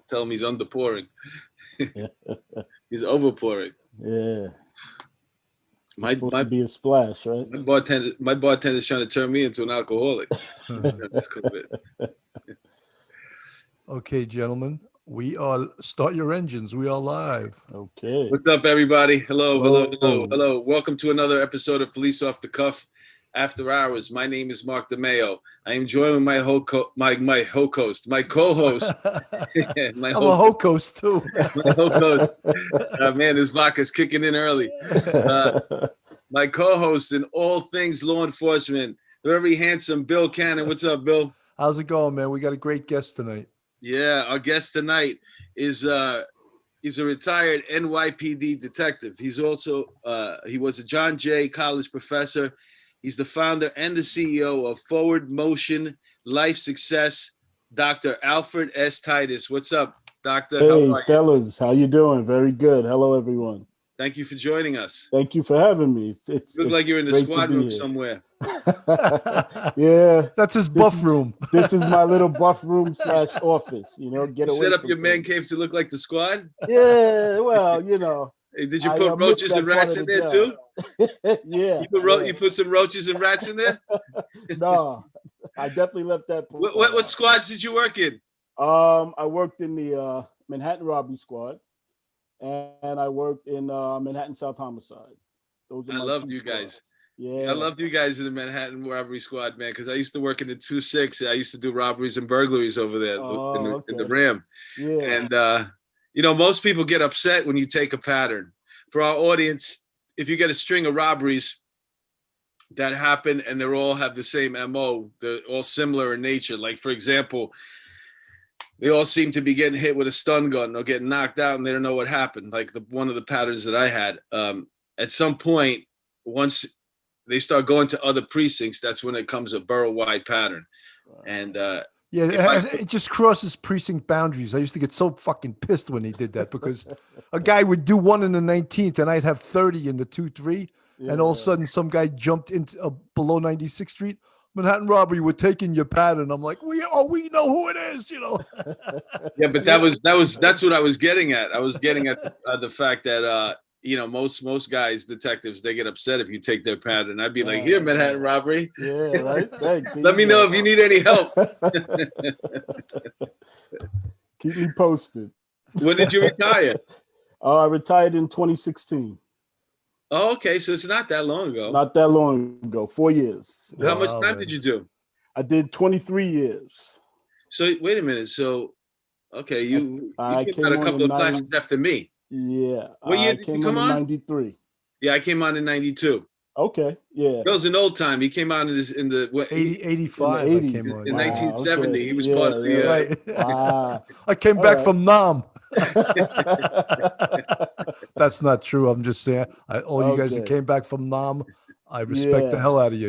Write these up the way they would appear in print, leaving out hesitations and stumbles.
Tell him he's underpouring. He's overpouring. Yeah. My supposed to be a splash, right? My bartender's trying to turn me into an alcoholic. Okay, gentlemen, we are start your engines. We are live. Okay. What's up, everybody? Hello. Welcome to another episode of Police Off the Cuff After Hours. My name is Mark DeMeo. I am joined with my co-host. I'm a ho-coast too. My co-host. Man, this vodka's kicking in early. My co-host in all things law enforcement, very handsome Bill Cannon. What's up, Bill? How's it going, man? We got a great guest tonight. Yeah, our guest tonight is he's a retired NYPD detective. He's also he was a John Jay College professor. He's the founder and the CEO of Forward Motion Life Success, Dr. Alfred S. Titus. What's up, Doctor? Hey, fellas. How you doing? Very good. Hello, everyone. Thank you for joining us. Thank you for having me. You look like you're in the squad room somewhere. Yeah. That's his buff room. This is my little buff room / office. Get away. Set up your man cave to look like the squad? Yeah, well, Hey, did you put roaches and rats in there too? Yeah. You put some roaches and rats in there? No, I definitely left that. What squads did you work in? I worked in the Manhattan Robbery Squad, and I worked in Manhattan South Homicide. I loved you guys. Yeah, I loved you guys in the Manhattan Robbery Squad, man, because I used to work in the 2-6. I used to do robberies and burglaries over there in the Ram. Yeah. And, most people get upset when you take a pattern. For our audience, if you get a string of robberies that happen and they all have the same MO, they're all similar in nature. Like, for example, they all seem to be getting hit with a stun gun or getting knocked out and they don't know what happened. Like one of the patterns that I had. At some point, once they start going to other precincts, that's when it comes a borough-wide pattern. And it just crosses precinct boundaries. I used to get so fucking pissed when he did that because a guy would do one in the 19th and I'd have 30 in the 2-3. Yeah. And all of a sudden some guy jumped into below 96th Street. Manhattan robbery, we're taking your pattern. I'm like, we know who it is, Yeah, but that's what I was getting at. I was getting at the fact that most guys, detectives, they get upset if you take their pattern. I'd be like, here, Manhattan robbery. Yeah, right. Thanks. Let me know if you need any help. Keep me posted. When did you retire? I retired in 2016. Oh, okay. So it's not that long ago. Not that long ago. 4 years. How much time did you do? I did 23 years. So wait a minute. So, okay, you came out a couple of classes after me. Yeah. What year did you come on? 93. Yeah, I came on in 92. Okay. Yeah. Bill's an old time. He came on in the 85. In the 80s. I came on. In 1970. Okay. He was part of the. Right. Wow. I came back from Nam. That's not true. I'm just saying. You guys that came back from Nam, I respect the hell out of you.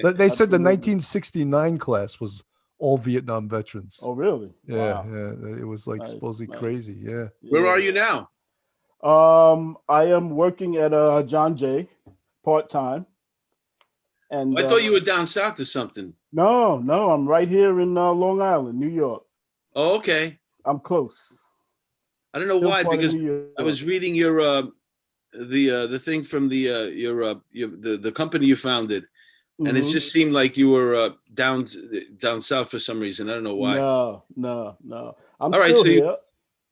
They said the 1969 class was all Vietnam veterans. Oh, really? Yeah, wow. Yeah. It was like supposedly crazy. Yeah. Where are you now? I am working at John Jay part-time. And I thought you were down south or something. No, I'm right here in Long Island, New York. Oh, okay. I'm close. I don't know why, because I was reading your the thing from the company you founded, and it just seemed like you were down south for some reason. I don't know why. No. I'm all right, still so here.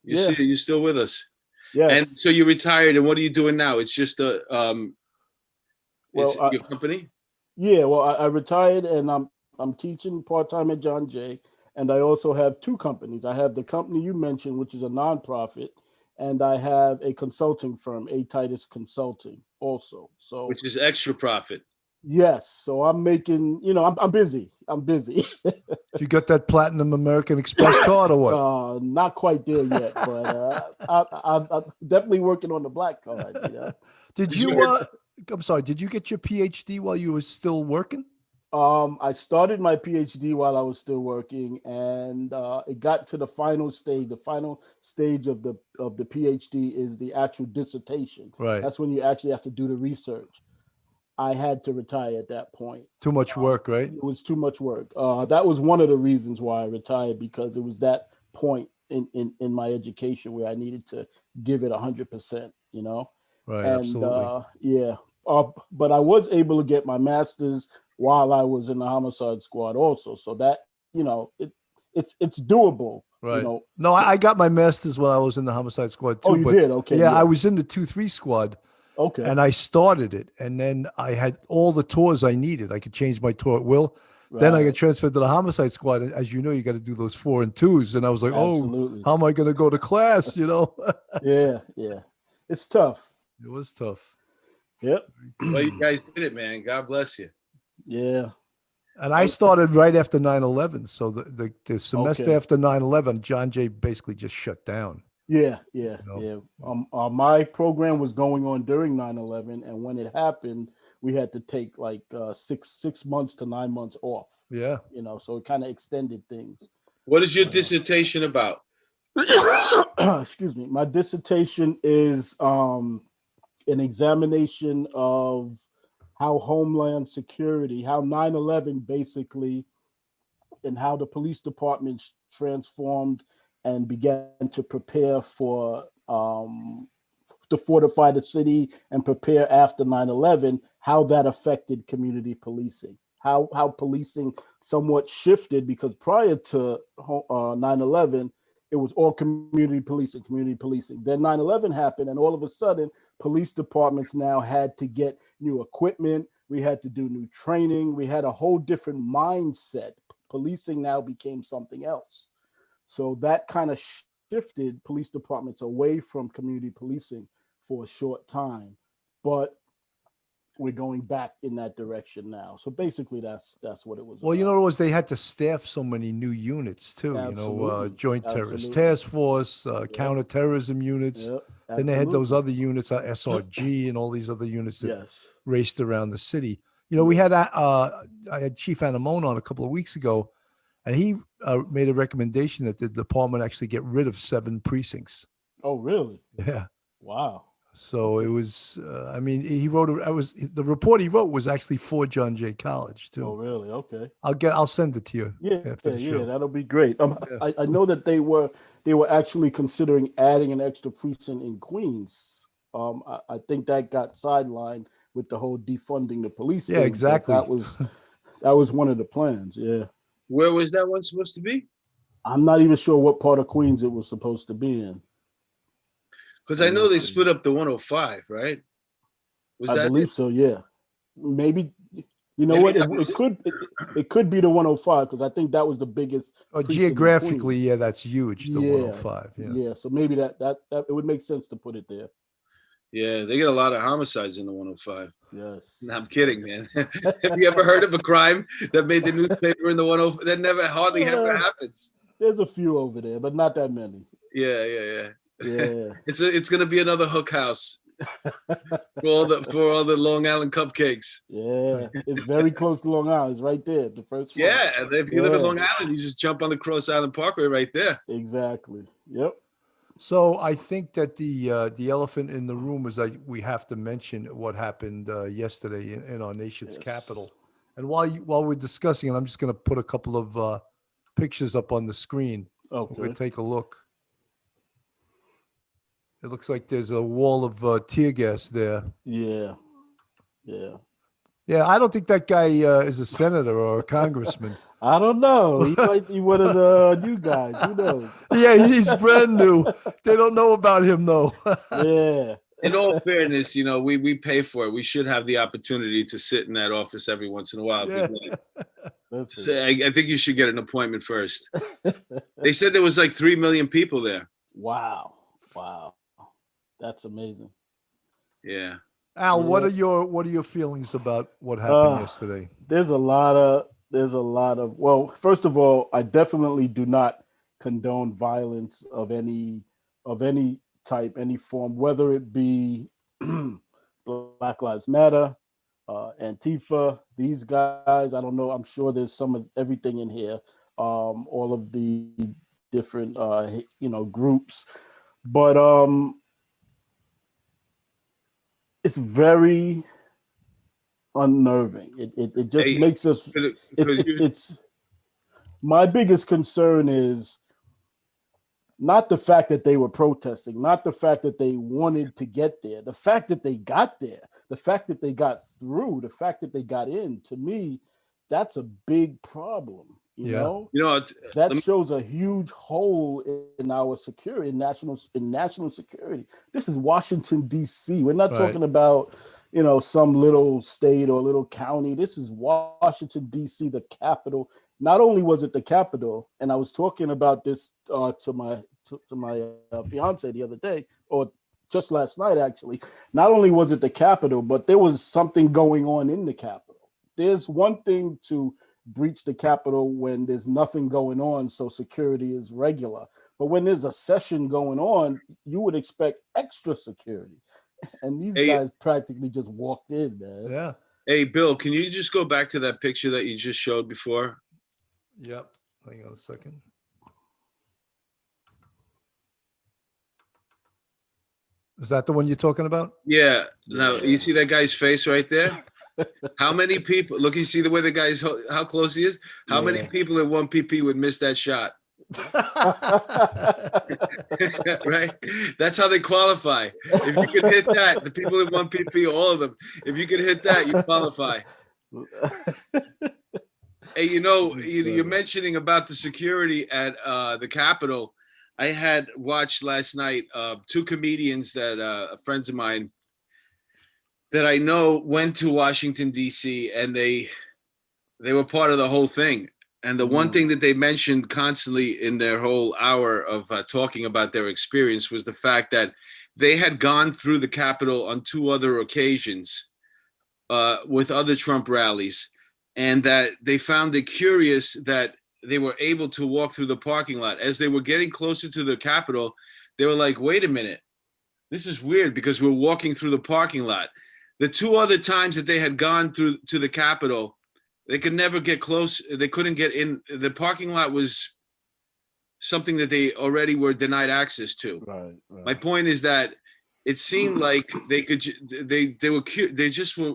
You're still with us. Yes. And so you retired, and what are you doing now? It's just your company? Yeah, well, I retired, and I'm teaching part-time at John Jay, and I also have two companies. I have the company you mentioned, which is a nonprofit, and I have a consulting firm, Titus Consulting, also. So, which is extra profit. Yes, so I'm making. I'm busy. You got that platinum American Express card or what? Not quite there yet, but I'm definitely working on the black card. Did you? I'm sorry. Did you get your PhD while you were still working? I started my PhD while I was still working, and it got to the final stage. The final stage of the PhD is the actual dissertation. Right. That's when you actually have to do the research. I had to retire at that point. Too much work, right? It was too much work. That was one of the reasons why I retired, because it was that point in my education where I needed to give it 100%, you know? Right, And absolutely. yeah, but I was able to get my master's while I was in the homicide squad also. So that, you know, it's doable, you Right. know. No, I got my master's when I was in the homicide squad Oh, too. you But did? Okay, yeah, I yeah. was in the 2-3 squad Okay, and I started it. And then I had all the tours I needed. I could change my tour at will. Then I got right. transferred to the homicide squad. And as you know, you got to do those 4 and 2s. And I was like, oh, Absolutely. how am I going to go to class? You know, Yeah, yeah. It's tough. it was tough. Yep. Well, you guys did it, man. God bless you. Yeah. And I started right after 9/11. So the semester Okay. after 9/11, John Jay basically just shut down. Yeah, yeah, You know? yeah. My program was going on during 9/11, and when it happened, we had to take like 6 months to 9 months off. Yeah. You know, so it kind of extended things. What is your dissertation about? Excuse me. My dissertation is an examination of how Homeland Security, how 9/11 basically, and how the police departments transformed and began to prepare for to fortify the city and prepare after 9/11, how that affected community policing, how policing somewhat shifted, because prior to 9/11, it was all community policing. Then 9/11 happened, and all of a sudden, police departments now had to get new equipment. We had to do new training. We had a whole different mindset. Policing now became something else. So that kind of shifted police departments away from community policing for a short time, but we're going back in that direction now. So basically, that's what it was Well, about. you know, it was they had to staff so many new units too. You know, Absolutely. Joint Terrorist Absolutely. Task Force, Yep. counterterrorism units. Yep. Then they had those Absolutely. other units, SRG, and all these other units that Yes. raced around the city. You know, we Yeah. had I had Chief Anamone on a couple of weeks ago, and he made a recommendation that the department actually get rid of 7 precincts. Oh, really? Yeah. Wow. So it was. I mean, he wrote. The report he wrote was actually for John Jay College Oh, too. really? Okay. I'll send it to you Yeah, after the show. that'll be great. Yeah. I know that they were actually considering adding an extra precinct in Queens. I think that got sidelined with the whole defunding the police Yeah, thing. But exactly. that was one of the plans. Yeah, Where was that one supposed to be? I'm not even sure what part of Queens it was supposed to be in. Because I know they split up the 105, right? Was I that believe it? so. Yeah, maybe. You know Maybe what? It could be the 105, because I think that was the biggest. precinct in Geographically, Queens. yeah, that's huge. The Yeah, 105. Yeah. yeah. So maybe that it would make sense to put it there. Yeah, they get a lot of homicides in the 105. Yes. No, I'm kidding, man. Have you ever heard of a crime that made the newspaper in the 105? That hardly ever happens. There's a few over there, but not that many. Yeah. Yeah. It's gonna be another hook house for all the Long Island cupcakes. Yeah. It's very close to Long Island. It's right there, the first one. Yeah, and if you live in Long Island, you just jump on the Cross Island Parkway right there. Exactly. Yep. So I think that the elephant in the room is that we have to mention what happened yesterday in our nation's capital. And while we're discussing it, I'm just going to put a couple of pictures up on the screen. Okay. We'll take a look. It looks like there's a wall of tear gas there. Yeah. Yeah. Yeah, I don't think that guy is a senator or a congressman. I don't know. He might be one of the new guys. Who knows? Yeah, he's brand new. They don't know about him though. Yeah. In all fairness, you know, we pay for it. We should have the opportunity to sit in that office every once in a while. Yeah. So I think you should get an appointment first. They said there was like 3 million people there. Wow. That's amazing. Yeah. Al, what are your feelings about what happened yesterday? There's a lot of well, first of all, I definitely do not condone violence of any type, any form, whether it be Black Lives Matter, Antifa, these guys. I don't know. I'm sure there's some of everything in here, all of the different groups, but it's very unnerving. It just Hey, makes us. It's my biggest concern is not the fact that they were protesting, not the fact that they wanted to get there, the fact that they got there, the fact that they got through, the fact that they got in. To me, that's a big problem. You know, that shows a huge hole in our security, in national security. This is Washington, D.C. We're not talking about, some little state or little county. This is Washington, D.C., the capital. Not only was it the capital, and I was talking about this to my fiance the other day, or just last night, actually. Not only was it the capital, but there was something going on in the capital. There's one thing to breach the Capitol when there's nothing going on, so security is regular. But when there's a session going on, you would expect extra security. And these guys practically just walked in, man. Yeah. Hey, Bill, can you just go back to that picture that you just showed before? Yep. Hang on a second. Is that the one you're talking about? Yeah. Now, you see that guy's face right there? How many people, look, you see the way the guy's, how close he is? How many people at 1PP would miss that shot? Right? That's how they qualify. If you could hit that, the people at 1PP, all of them, if you could hit that, you qualify. Hey, you're mentioning about the security at the Capitol. I had watched last night two comedians that friends of mine that I know went to Washington, D.C., and they were part of the whole thing. And the one thing that they mentioned constantly in their whole hour of talking about their experience was the fact that they had gone through the Capitol on two other occasions with other Trump rallies, and that they found it curious that they were able to walk through the parking lot. As they were getting closer to the Capitol, they were like, wait a minute, this is weird because we're walking through the parking lot. The two other times that they had gone through to the Capitol, they could never get close. They couldn't get in. The parking lot was something that they already were denied access to. Right. My point is that it seemed like they just were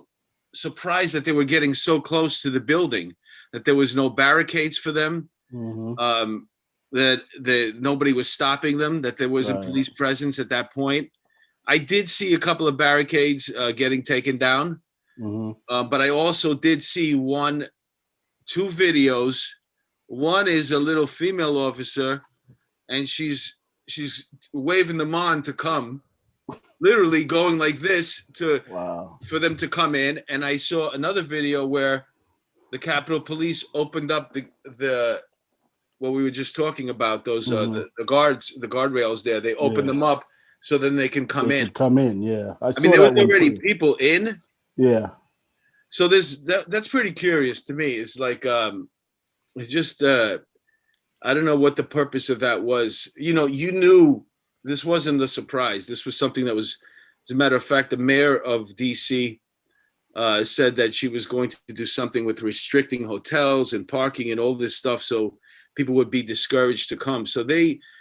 surprised that they were getting so close to the building, that there was no barricades for them, that nobody was stopping them, that there wasn't police presence at that point. I did see a couple of barricades getting taken down, but I also did see two videos. One is a little female officer, and she's waving them on to come, literally going like this for them to come in. And I saw another video where the Capitol Police opened up the what we were just talking about, those the guardrails there. They opened them up so then they can come in. Come in, yeah. I mean, there was already people in. Yeah. So that's pretty curious to me. It's like it's just I don't know what the purpose of that was. You knew this wasn't a surprise. This was something that was, as a matter of fact, the mayor of DC said that she was going to do something with restricting hotels and parking and all this stuff, so people would be discouraged to come.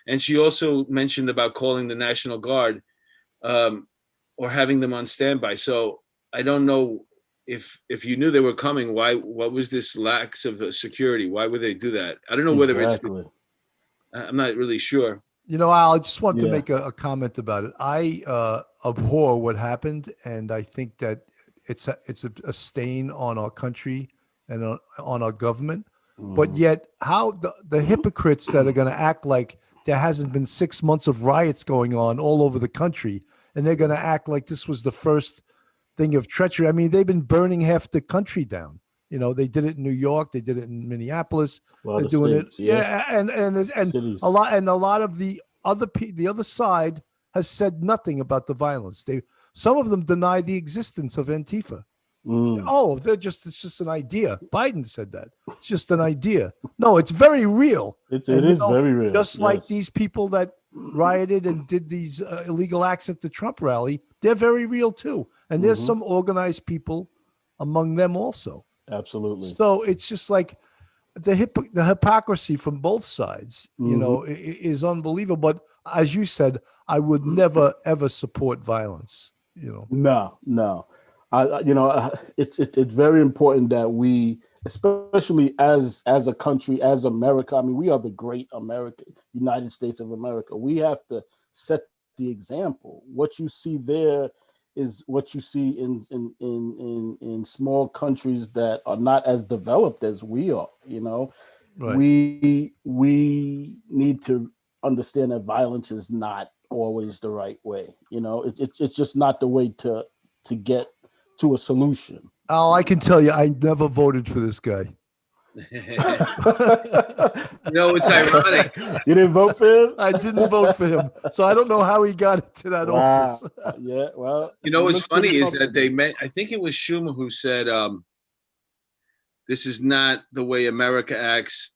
And she also mentioned about calling the National Guard or having them on standby. So I don't know if you knew they were coming, what was this lack of security? Why would they do that? I don't know whether I'm not really sure. I just want to make a comment about it. I abhor what happened, and I think that it's a stain on our country and on our government. But yet, how the hypocrites that are going to act like there hasn't been 6 months of riots going on all over the country, and they're going to act like this was the first thing of treachery. I mean, they've been burning half the country down. They did it in New York, they did it in Minneapolis. They're doing it, and a lot of the other side has said nothing about the violence. Some of them deny the existence of Antifa. Oh, it's just an idea. Biden said that. It's just an idea. No, it's very real. It is very real. Just like these people that rioted and did these illegal acts at the Trump rally, they're very real too. And there's some organized people among them also. Absolutely. So it's just like the hypocrisy from both sides, is unbelievable. But as you said, I would never, ever support violence, No. It's very important that we, especially as a country, as America. I mean, we are the great America, United States of America. We have to set the example. What you see there is what you see in small countries that are not as developed as we are. Right. We need to understand that violence is not always the right way. It's just not the way to get to a solution. Al, I can tell you, I never voted for this guy. It's ironic. You didn't vote for him? I didn't vote for him, so I don't know how he got into that Wow. office. Yeah, well, What's funny is that they met. I think it was Schumer who said, "This is not the way America acts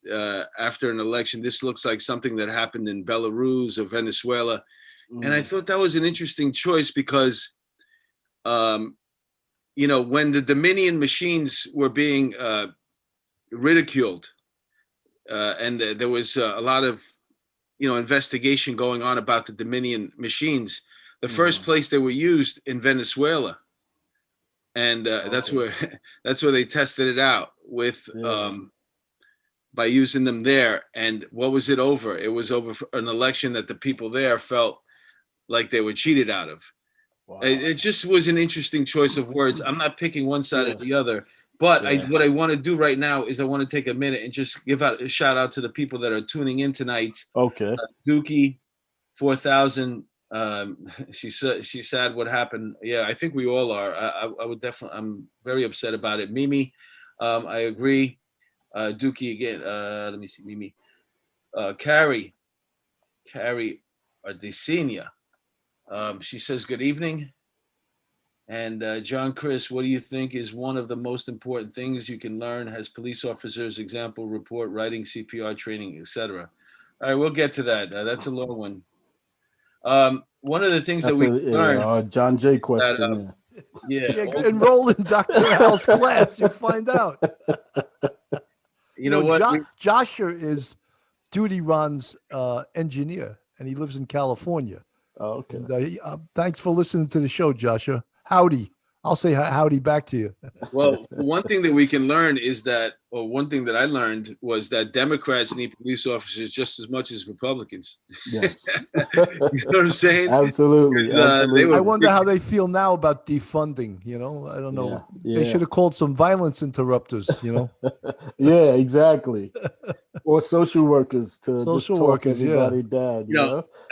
after an election. This looks like something that happened in Belarus or Venezuela." And I thought that was an interesting choice because, when the Dominion machines were being ridiculed, and there was a lot of, investigation going on about the Dominion machines. The first place they were used in Venezuela, and that's where they tested it out with by using them there. And what was it over? It was over an election that the people there felt like they were cheated out of. Wow. It just was an interesting choice of words. I'm not picking one side or the other. But what I want to do right now is I want to take a minute and just give out a shout out to the people that are tuning in tonight. Okay. Dookie, 4000. She's sad what happened. Yeah, I think we all are. I would definitely. I'm very upset about it. Mimi, I agree. Dookie again. Let me see. Mimi. Carrie Ardesenia. She says good evening. And John Chris, what do you think is one of the most important things you can learn as police officers? Example, report, writing, CPR training, etc. All right, we'll get to that. That's a long one. One of the things that we learn. John J. question. Enroll in Dr. Al's class. You find out. You know what? Joshua is Duty Ron's engineer, and he lives in California. Oh, okay. And, thanks for listening to the show, Joshua. Howdy. I'll say howdy back to you. Well, one thing that we can learn is that, or one thing that I learned was that Democrats need police officers just as much as Republicans. Yes. You know what I'm saying? Absolutely. I wonder how they feel now about defunding. I don't know. Yeah. They should have called some violence interrupters. Yeah, exactly. Or social workers to just talk everybody down.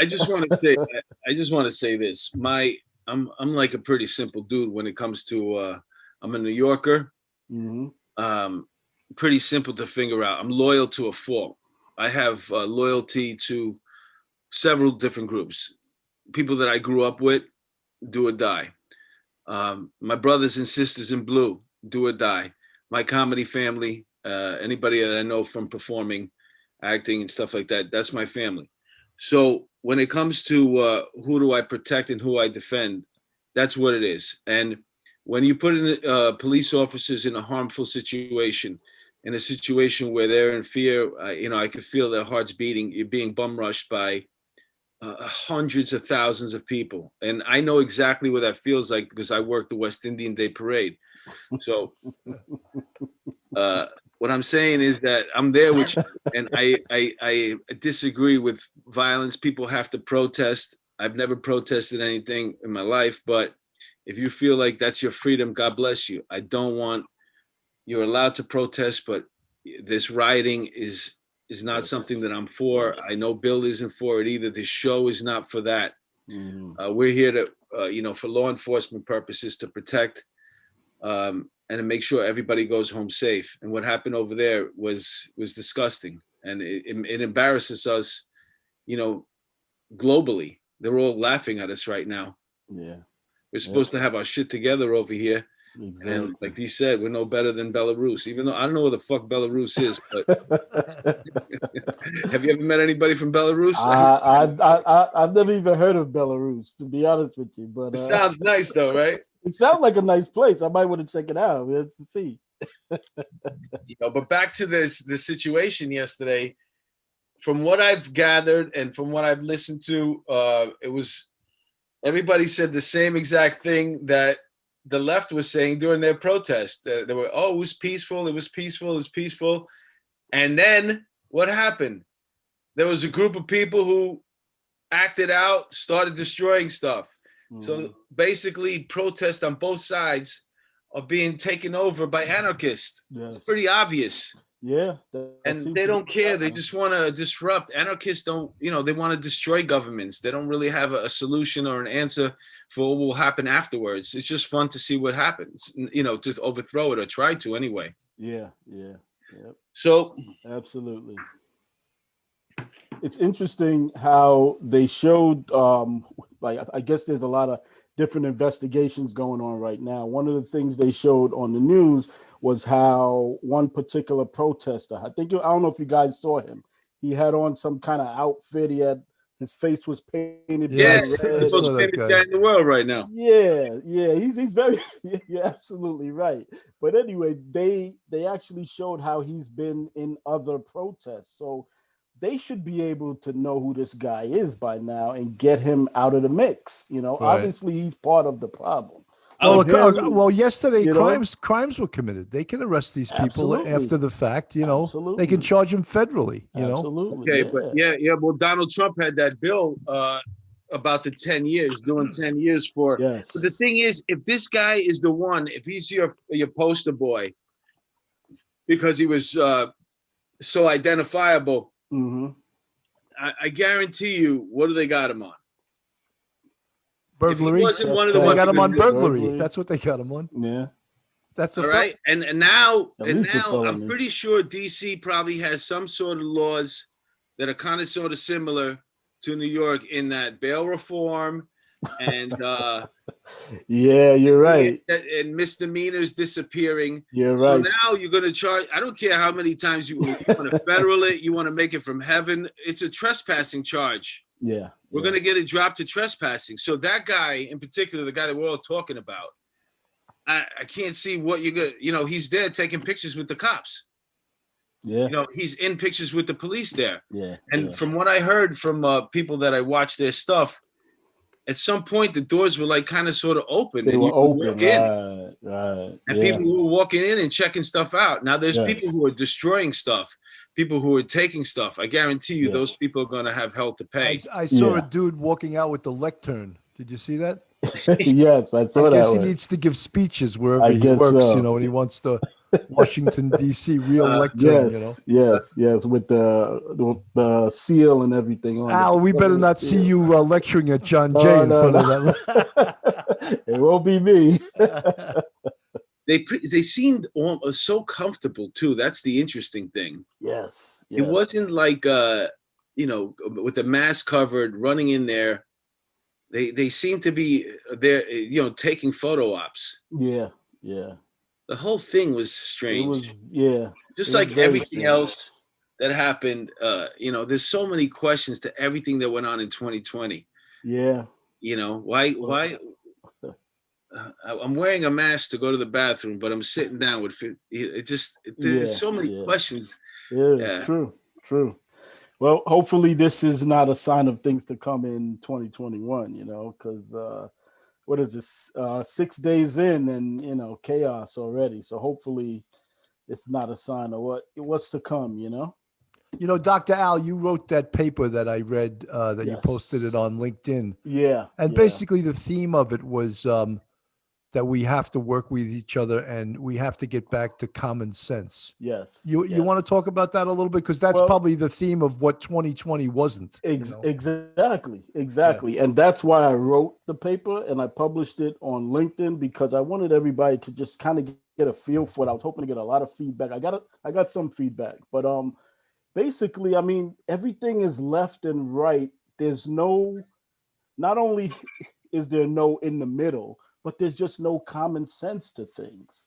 I just want to say this. I'm like a pretty simple dude when it comes to I'm a New Yorker. Mm-hmm. Pretty simple to figure out. I'm loyal to a fault. I have loyalty to several different groups. People that I grew up with, do or die. My brothers and sisters in blue, do or die. My comedy family, anybody that I know from performing, acting and stuff like that, that's my family. So when it comes to who do I protect and who I defend, that's what it is. And when you put in police officers in a harmful situation, in a situation where they're in fear, I could feel their hearts beating. You're being bum rushed by hundreds of thousands of people. And I know exactly what that feels like because I worked the West Indian Day Parade. So what I'm saying is that I'm there with you, and I disagree with violence. People have to protest. I've never protested anything in my life, but if you feel like that's your freedom, God bless you. You're allowed to protest, but this rioting is not something that I'm for. I know Bill isn't for it either. This show is not for that. Mm-hmm. We're here to, for law enforcement purposes, to protect and to make sure everybody goes home safe. And what happened over there was disgusting, and it embarrasses us, globally. They're all laughing at us right now. Yeah, we're supposed to have our shit together over here. Exactly. And like you said, we're no better than Belarus, even though I don't know where the fuck Belarus is. But have you ever met anybody from Belarus? I've never even heard of Belarus, to be honest with you. But it sounds nice, though, right? It sounds like a nice place. I might want to check it out. We have to see. But back to the situation yesterday. From what I've gathered and from what I've listened to, it was everybody said the same exact thing, that the left was saying during their protest. They were, oh, it was peaceful, it was peaceful, it was peaceful. And then what happened? There was a group of people who acted out, started destroying stuff. So basically, protests on both sides are being taken over by anarchists. Yes. It's pretty obvious. Yeah. And they don't care. They just want to disrupt. Anarchists don't, they want to destroy governments. They don't really have a solution or an answer for what will happen afterwards. It's just fun to see what happens, to overthrow it or try to anyway. Yeah. Yep. So absolutely. It's interesting how they showed, I guess there's a lot of different investigations going on right now. One of the things they showed on the news was how one particular protester, I don't know if you guys saw him. He had on some kind of outfit. His face was painted. Yes, he's the most famous guy in the world right now. Yeah, he's very. You're absolutely right. But anyway, they actually showed how he's been in other protests. So they should be able to know who this guy is by now and get him out of the mix. Right. Obviously he's part of the problem. Well, yesterday crimes were committed. They can arrest these people after the fact. They can charge them federally. Absolutely. Okay, but yeah. Well, Donald Trump had that bill about the 10 years, doing 10 years for. Yes. But the thing is, if this guy is the one, if he's your poster boy, because he was so identifiable, I guarantee you, what do they got him on? Burglary. Wasn't one of the they got him on burglary. That's what they got him on. Yeah. That's all right. And now I'm pretty sure DC probably has some sort of laws that are kind of sort of similar to New York in that bail reform and yeah, you're right. And misdemeanors disappearing. You're right. So now you're going to charge. I don't care how many times you want to federal it. You want to make it from heaven. It's a trespassing charge. Yeah. We're going to get it dropped to trespassing. So that guy in particular, the guy that we're all talking about, I can't see what you're going to, he's there taking pictures with the cops. Yeah. He's in pictures with the police there. Yeah. And from what I heard from people that I watched their stuff, at some point the doors were like kind of sort of open. They were open. Right. And people who were walking in and checking stuff out. Now there's people who are destroying stuff. People who are taking stuff. I guarantee you those people are going to have hell to pay. I saw a dude walking out with the lectern. Did you see that? Yes, I saw that. I guess he needs to give speeches wherever he works, and he wants the Washington, D.C. real lectern, Yes, with the seal and everything on Al, we better not see you lecturing at John Jay in front of that. It won't be me. They seemed so comfortable too. That's the interesting thing. Yes. It wasn't like with the mask covered, running in there. They seem to be there, taking photo ops. Yeah. The whole thing was strange. Just like everything else that happened. There's so many questions to everything that went on in 2020. Yeah. Why? I'm wearing a mask to go to the bathroom, but I'm sitting down with. There's so many questions. Yeah, true. Well, hopefully this is not a sign of things to come in 2021. Because what is this? 6 days in, and chaos already. So hopefully, it's not a sign of what's to come. Dr. Al, you wrote that paper that I read that you posted it on LinkedIn. Yeah. And basically the theme of it was that we have to work with each other and we have to get back to common sense. Yes. You want to talk about that a little bit? Because that's probably the theme of what 2020 wasn't. Exactly. Yeah. And that's why I wrote the paper and I published it on LinkedIn, because I wanted everybody to just kind of get a feel for it. I was hoping to get a lot of feedback. I got some feedback, but basically, everything is left and right. There's not only is there no in the middle, but there's just no common sense to things.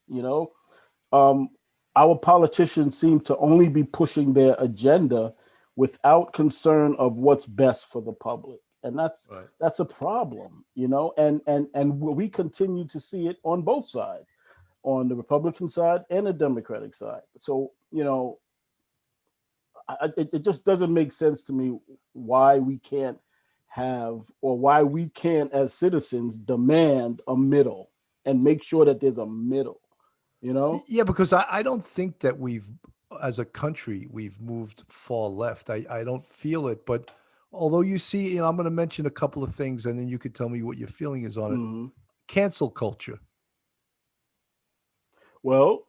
Our politicians seem to only be pushing their agenda without concern of what's best for the public. And that's a problem, and we continue to see it on both sides, on the Republican side and the Democratic side. So, it just doesn't make sense to me why we can't as citizens demand a middle and make sure that there's a middle, you know? Yeah, because I don't think that as a country, we've moved far left. I don't feel it. But although you see, I'm going to mention a couple of things and then you could tell me what your feeling is on it. Mm-hmm. Cancel culture. Well,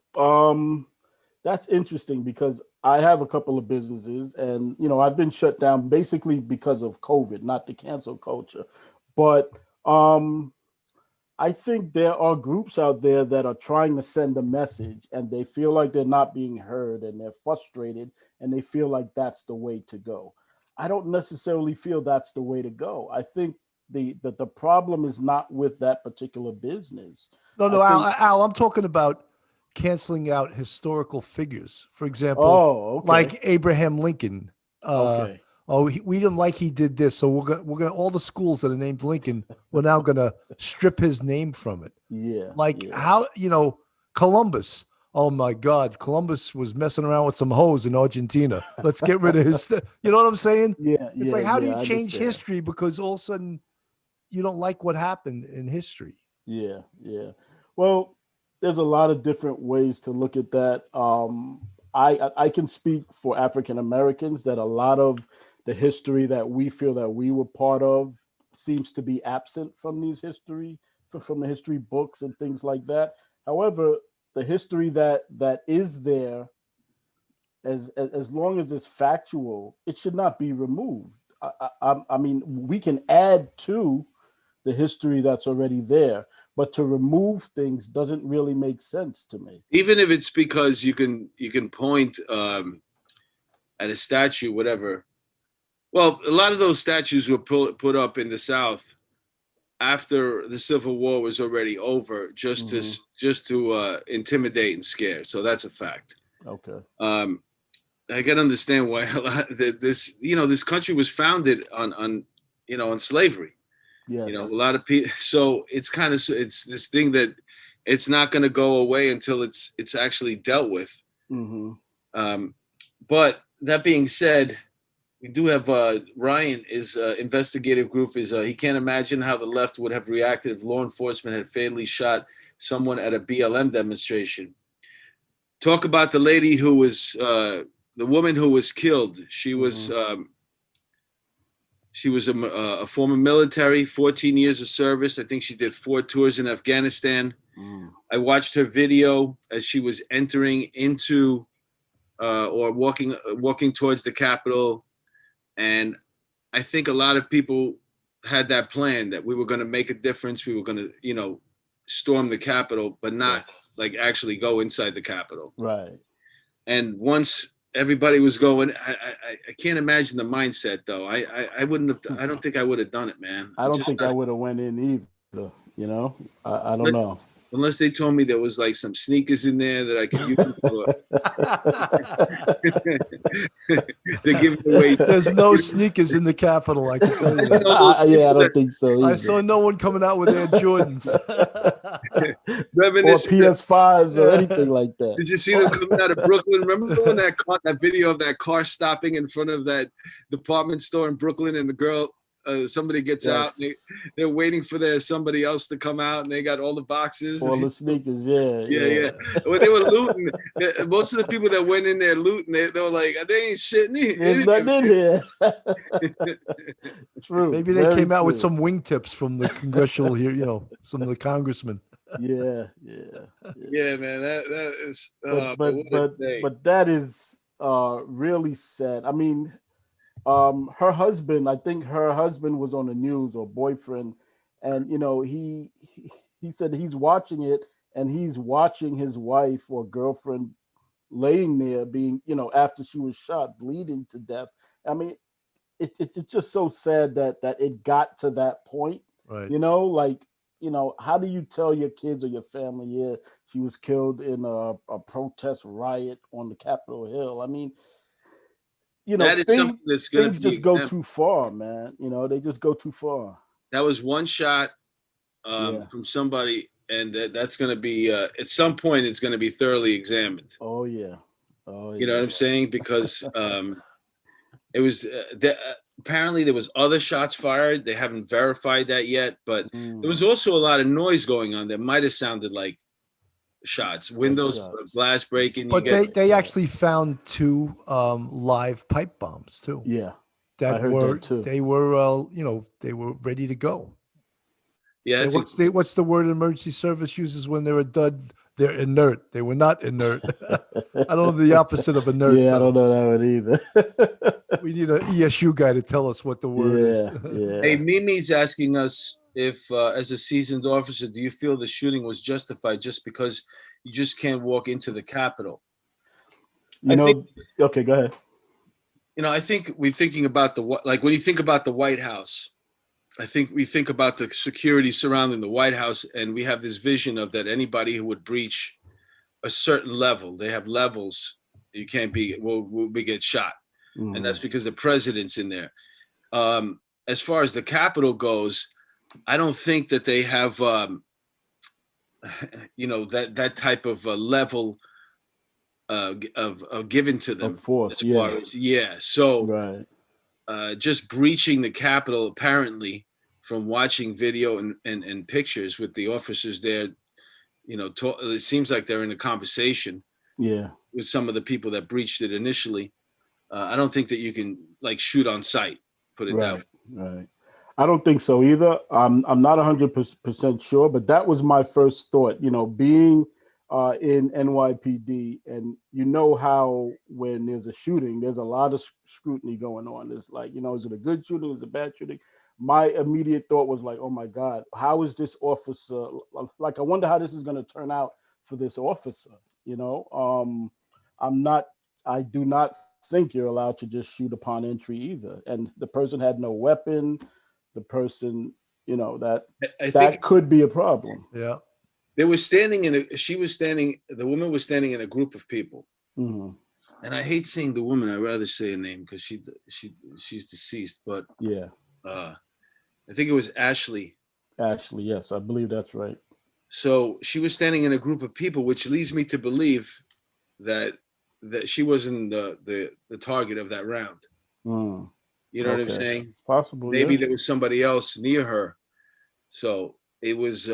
that's interesting because I have a couple of businesses and, I've been shut down basically because of COVID, not the cancel culture. But I think there are groups out there that are trying to send a message and they feel like they're not being heard and they're frustrated and they feel like that's the way to go. I don't necessarily feel that's the way to go. I think the problem is not with that particular business. I No, think, Al, I'm talking about canceling out historical figures. For example, oh, okay. like Abraham Lincoln. Okay. We didn't like he did this, so we're gonna all the schools that are named Lincoln, we're now gonna strip his name from it. Yeah. Like Yeah. how Columbus. Oh my God, Columbus was messing around with some hoes in Argentina. Let's get rid of his. You know what I'm saying? Yeah. It's Yeah. like how do Yeah. you I change understand. history because all of a sudden you don't like what happened in history? Yeah. Yeah. Well, there's a lot of different ways to look at that. I can speak for African Americans that a lot of the history that we feel that we were part of seems to be absent from these history from the history books and things like that. However, the history that is there, as long as it's factual, it should not be removed. I mean, we can add to the history that's already there, but to remove things doesn't really make sense to me. Even if it's because you can point at a statue, whatever. Well, a lot of those statues were put up in the South after the Civil War was already over, just to intimidate and scare. So that's a fact. Okay. I can understand why a lot this country was founded on slavery. Yes. A lot of people. So it's it's this thing that it's not going to go away until it's actually dealt with. Mm-hmm. But that being said, we do have Ryan. His investigative group is he can't imagine how the left would have reacted if law enforcement had fatally shot someone at a BLM demonstration. Talk about the lady who was the woman who was killed. She was a former military, 14 years of service. I think she did 4 tours in Afghanistan. I watched her video as she was entering into or walking towards the Capitol. And I think a lot of people had that plan that we were going to make a difference. We were going to, storm the Capitol, but not like actually go inside the Capitol. Right. And once everybody was going, I can't imagine the mindset though. I wouldn't have. I don't think I would have done it, man. I don't think I would have went in either. I don't know. Unless they told me there was like some sneakers in there that I could use. They're giving away. There's no sneakers in the Capitol, I can tell you that. I don't think so either. I saw no one coming out with Air Jordans. Or PS5s or anything like that. Did you see them coming out of Brooklyn? Remember when that video of that car stopping in front of that department store in Brooklyn and the girl, somebody gets out and they're waiting for somebody else to come out and they got all the boxes. All the sneakers, yeah. When they were looting, most of the people that went in there looting, they were like, they ain't shit in here. There's nothing in here. True. Maybe they came out with some wingtips from the congressional here, some of the congressmen. Yeah, man. That is. But that is really sad. I mean, her husband. I think her husband was on the news, or boyfriend, and he said he's watching it, and he's watching his wife or girlfriend laying there, being after she was shot, bleeding to death. I mean, it's just so sad that it got to that point. Right. How do you tell your kids or your family, she was killed in a protest riot on the Capitol Hill? I mean, that is something that's going to just go too far, man. They just go too far. That was one shot from somebody, and that's going to be at some point it's going to be thoroughly examined. Oh yeah. You know what I'm saying? Because it was apparently there was other shots fired. They haven't verified that yet, but there was Mm, also a lot of noise going on that might have sounded like shots, like windows, shots. glass breaking. You But get they actually found two live pipe bombs too Yeah, I that heard were that too. they were they were ready to go. yeah, And it's what's the word emergency service uses when they're a dud? They're inert. They were not inert. I don't know the opposite of inert Yeah, I don't though. know that one either. We need an ESU guy to tell us what the word is. Yeah, Hey, yeah. Mimi's asking us if, as a seasoned officer, do you feel the shooting was justified just because you just can't walk into the Capitol? You I think, know, okay, go ahead. I think we're thinking about like when you think about the White House, I think we think about the security surrounding the White House, and we have this vision of that anybody who would breach a certain level, they have levels, you can't will be get shot, and Mhm. that's because the president's in there. As far as the Capitol goes, I don't think that they have, that type of level of given to Of them force, as far yeah, as yeah. So right. just breaching the Capitol, apparently, from watching video and pictures with the officers there, it seems like they're in a conversation Yeah, with some of the people that breached it initially. I don't think that you can like shoot on sight. Put it that way. right, right. I don't think so either. I'm not 100% sure, but that was my first thought. You know, being in NYPD, and you know how when there's a shooting, there's a lot of scrutiny going on. It's like, is it a good shooting? Is it a bad shooting? My immediate thought was like, oh my God, how is this officer? Like, I wonder how this is going to turn out for this officer. You know, I'm not. I do not think you're allowed to just shoot upon entry either. And the person had no weapon. The person, that I think that could be a problem. Yeah. they were standing the woman was standing in a group of people. Hmm. And I hate saying the woman. I'd rather say a name because she's deceased. But Yeah, uh, I think it was Ashley. Ashley. Yes, I believe that's right. So she was standing in a group of people, which leads me to believe that she wasn't the target of that round. Mm, You know what I'm okay, saying? it's possible. Yeah. Maybe there was somebody else near her. So it was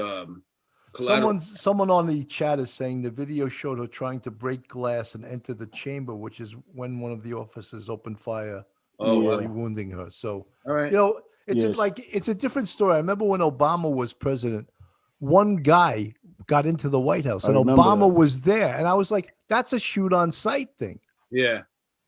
collateral. Someone on the chat is saying the video showed her trying to break glass and enter the chamber, which is when one of the officers opened fire, Oh, wow. mortally Yeah. wounding her. So, All right. Yes. it's a different story. I remember when Obama was president, one guy got into the White House I and remember Obama that. was there. And I was like, that's a shoot on sight thing, Yeah.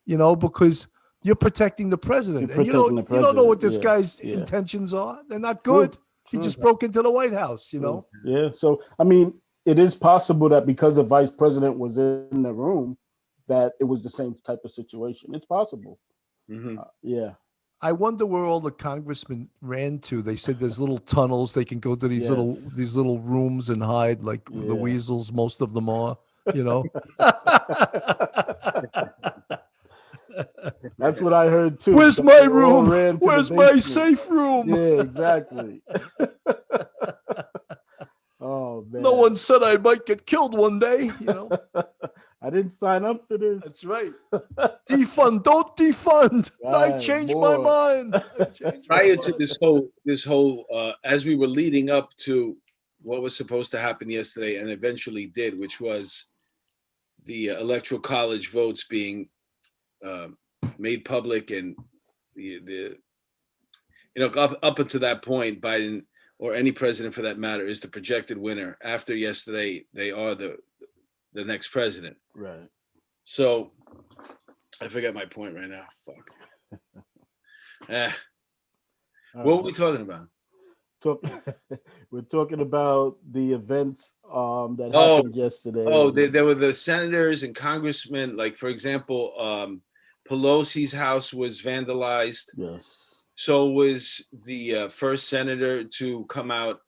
because you're protecting the You're president. And protecting the you don't know what president. this Yeah. guy's Yeah. intentions are. They're not True. good. He True. just broke into the White House. True. Yeah. So, I mean, it is possible that because the vice president was in the room, that it was the same type of situation. It's possible. Mm-hmm. Yeah. I wonder where all the congressmen ran to. They said there's little tunnels. They can go to these Yes. little rooms and hide, like the Yeah. weasels. Most of them are, you know. That's what I heard too. Where's That my they all room? ran to the Where's my basement. safe room? Yeah, exactly. Oh man. No one said I might get killed one day, you know. I didn't sign up for this. That's right. Defund, don't defund. I Right, changed my more. mind. I changed my Prior to mind. this whole as we were leading up to what was supposed to happen yesterday and eventually did, which was the electoral college votes being uh, made public, and the up until that point, Biden or any president for that matter is the projected winner. After yesterday, they are the next president. Right. So I forget my point right now. Fuck. What were we talking about? We're talking about the events that Oh, happened yesterday. there were the senators and congressmen. Like, for example, Pelosi's house was vandalized. Yes. So was the first senator to come out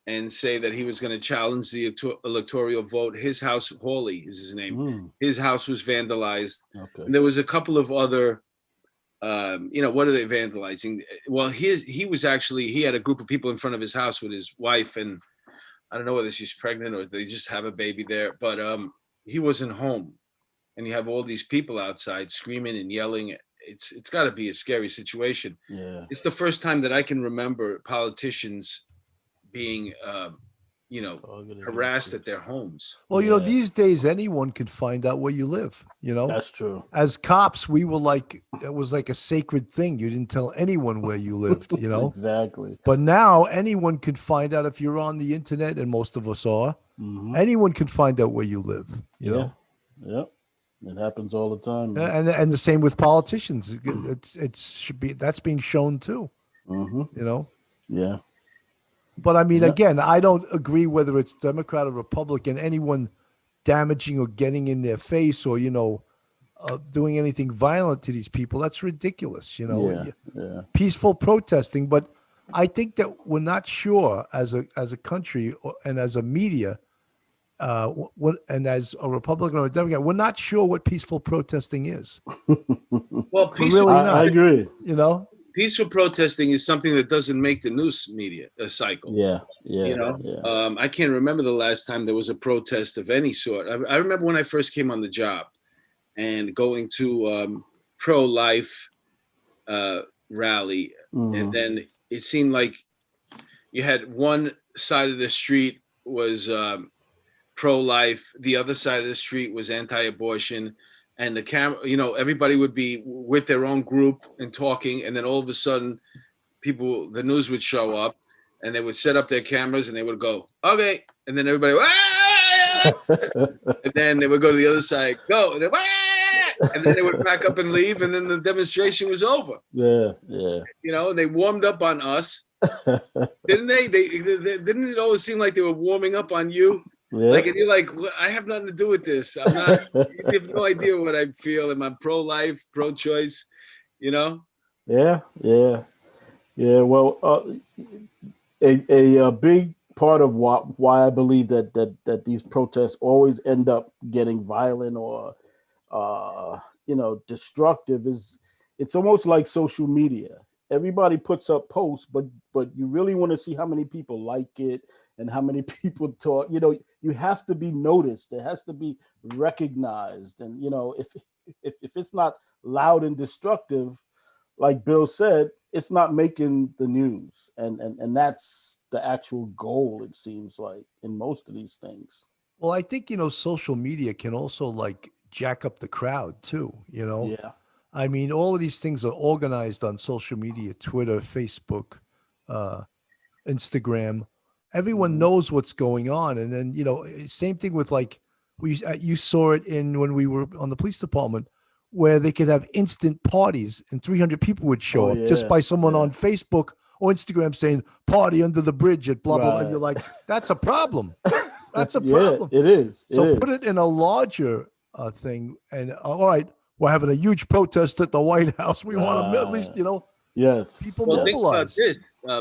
and say that he was going to challenge the electoral vote. His house, Hawley is his name. Mm, His house was vandalized. okay. And there was a couple of other, what are they vandalizing? Well, he had a group of people in front of his house with his wife, and I don't know whether she's pregnant or they just have a baby there, but he wasn't home. And you have all these people outside screaming and yelling it's got to be a scary situation. Yeah. It's the first time that I can remember politicians being, Targeted harassed and- at their homes. Well, Yeah. these days anyone can find out where you live. That's true. As cops, we were like, it was like a sacred thing. You didn't tell anyone where you lived, Exactly. But now anyone can find out if you're on the internet, and most of us are. Mhm. Anyone can find out where you live, you know. Yep. It happens all the time. And the same with politicians. It should be, that's being shown too, Mm-hmm. Yeah. But I mean, Yeah. again, I don't agree whether it's Democrat or Republican, anyone damaging or getting in their face or, doing anything violent to these people. That's ridiculous, Yeah. peaceful protesting. But I think that we're not sure as a country and as a media, and as a Republican or a Democrat, we're not sure what peaceful protesting is. Well, We're really not. I agree. Peaceful protesting is something that doesn't make the news media cycle. Yeah. I can't remember the last time there was a protest of any sort. I remember when I first came on the job and going to pro-life rally, and then it seemed like you had one side of the street was pro-life, the other side of the street was anti-abortion, and the camera, everybody would be with their own group and talking, and then all of a sudden the news would show up and they would set up their cameras and they would go, okay, and then everybody and then they would go to the other side, go, and then they would pack up and leave, and then the demonstration was over. Yeah. And they warmed up on us, didn't they? Didn't it always seem like they were warming up on you? Yeah. Like, and you're like, I have nothing to do with this. I'm not. You have no idea what I feel. Am I pro-life, pro-choice? Yeah. Well, a big part of why I believe that these protests always end up getting violent or destructive is it's almost like social media. Everybody puts up posts, but you really want to see how many people like it and how many people talk. You have to be noticed. It has to be recognized. And if it's not loud and destructive, like Bill said, it's not making the news. And that's the actual goal, it seems like, in most of these things. Well, I think, social media can also like jack up the crowd too, Yeah. I mean, all of these things are organized on social media, Twitter, Facebook, Instagram. Everyone knows what's going on. And then, same thing with like, you saw it when we were on the police department, where they could have instant parties and 300 people would show up just by someone on Facebook or Instagram saying party under the bridge at blah, blah, blah. And you're like, that's a problem. That's a problem. It is. Put it in a larger thing. And all right, we're having a huge protest at the White House. We want to at least, yes, people Well, think about mobilize. this.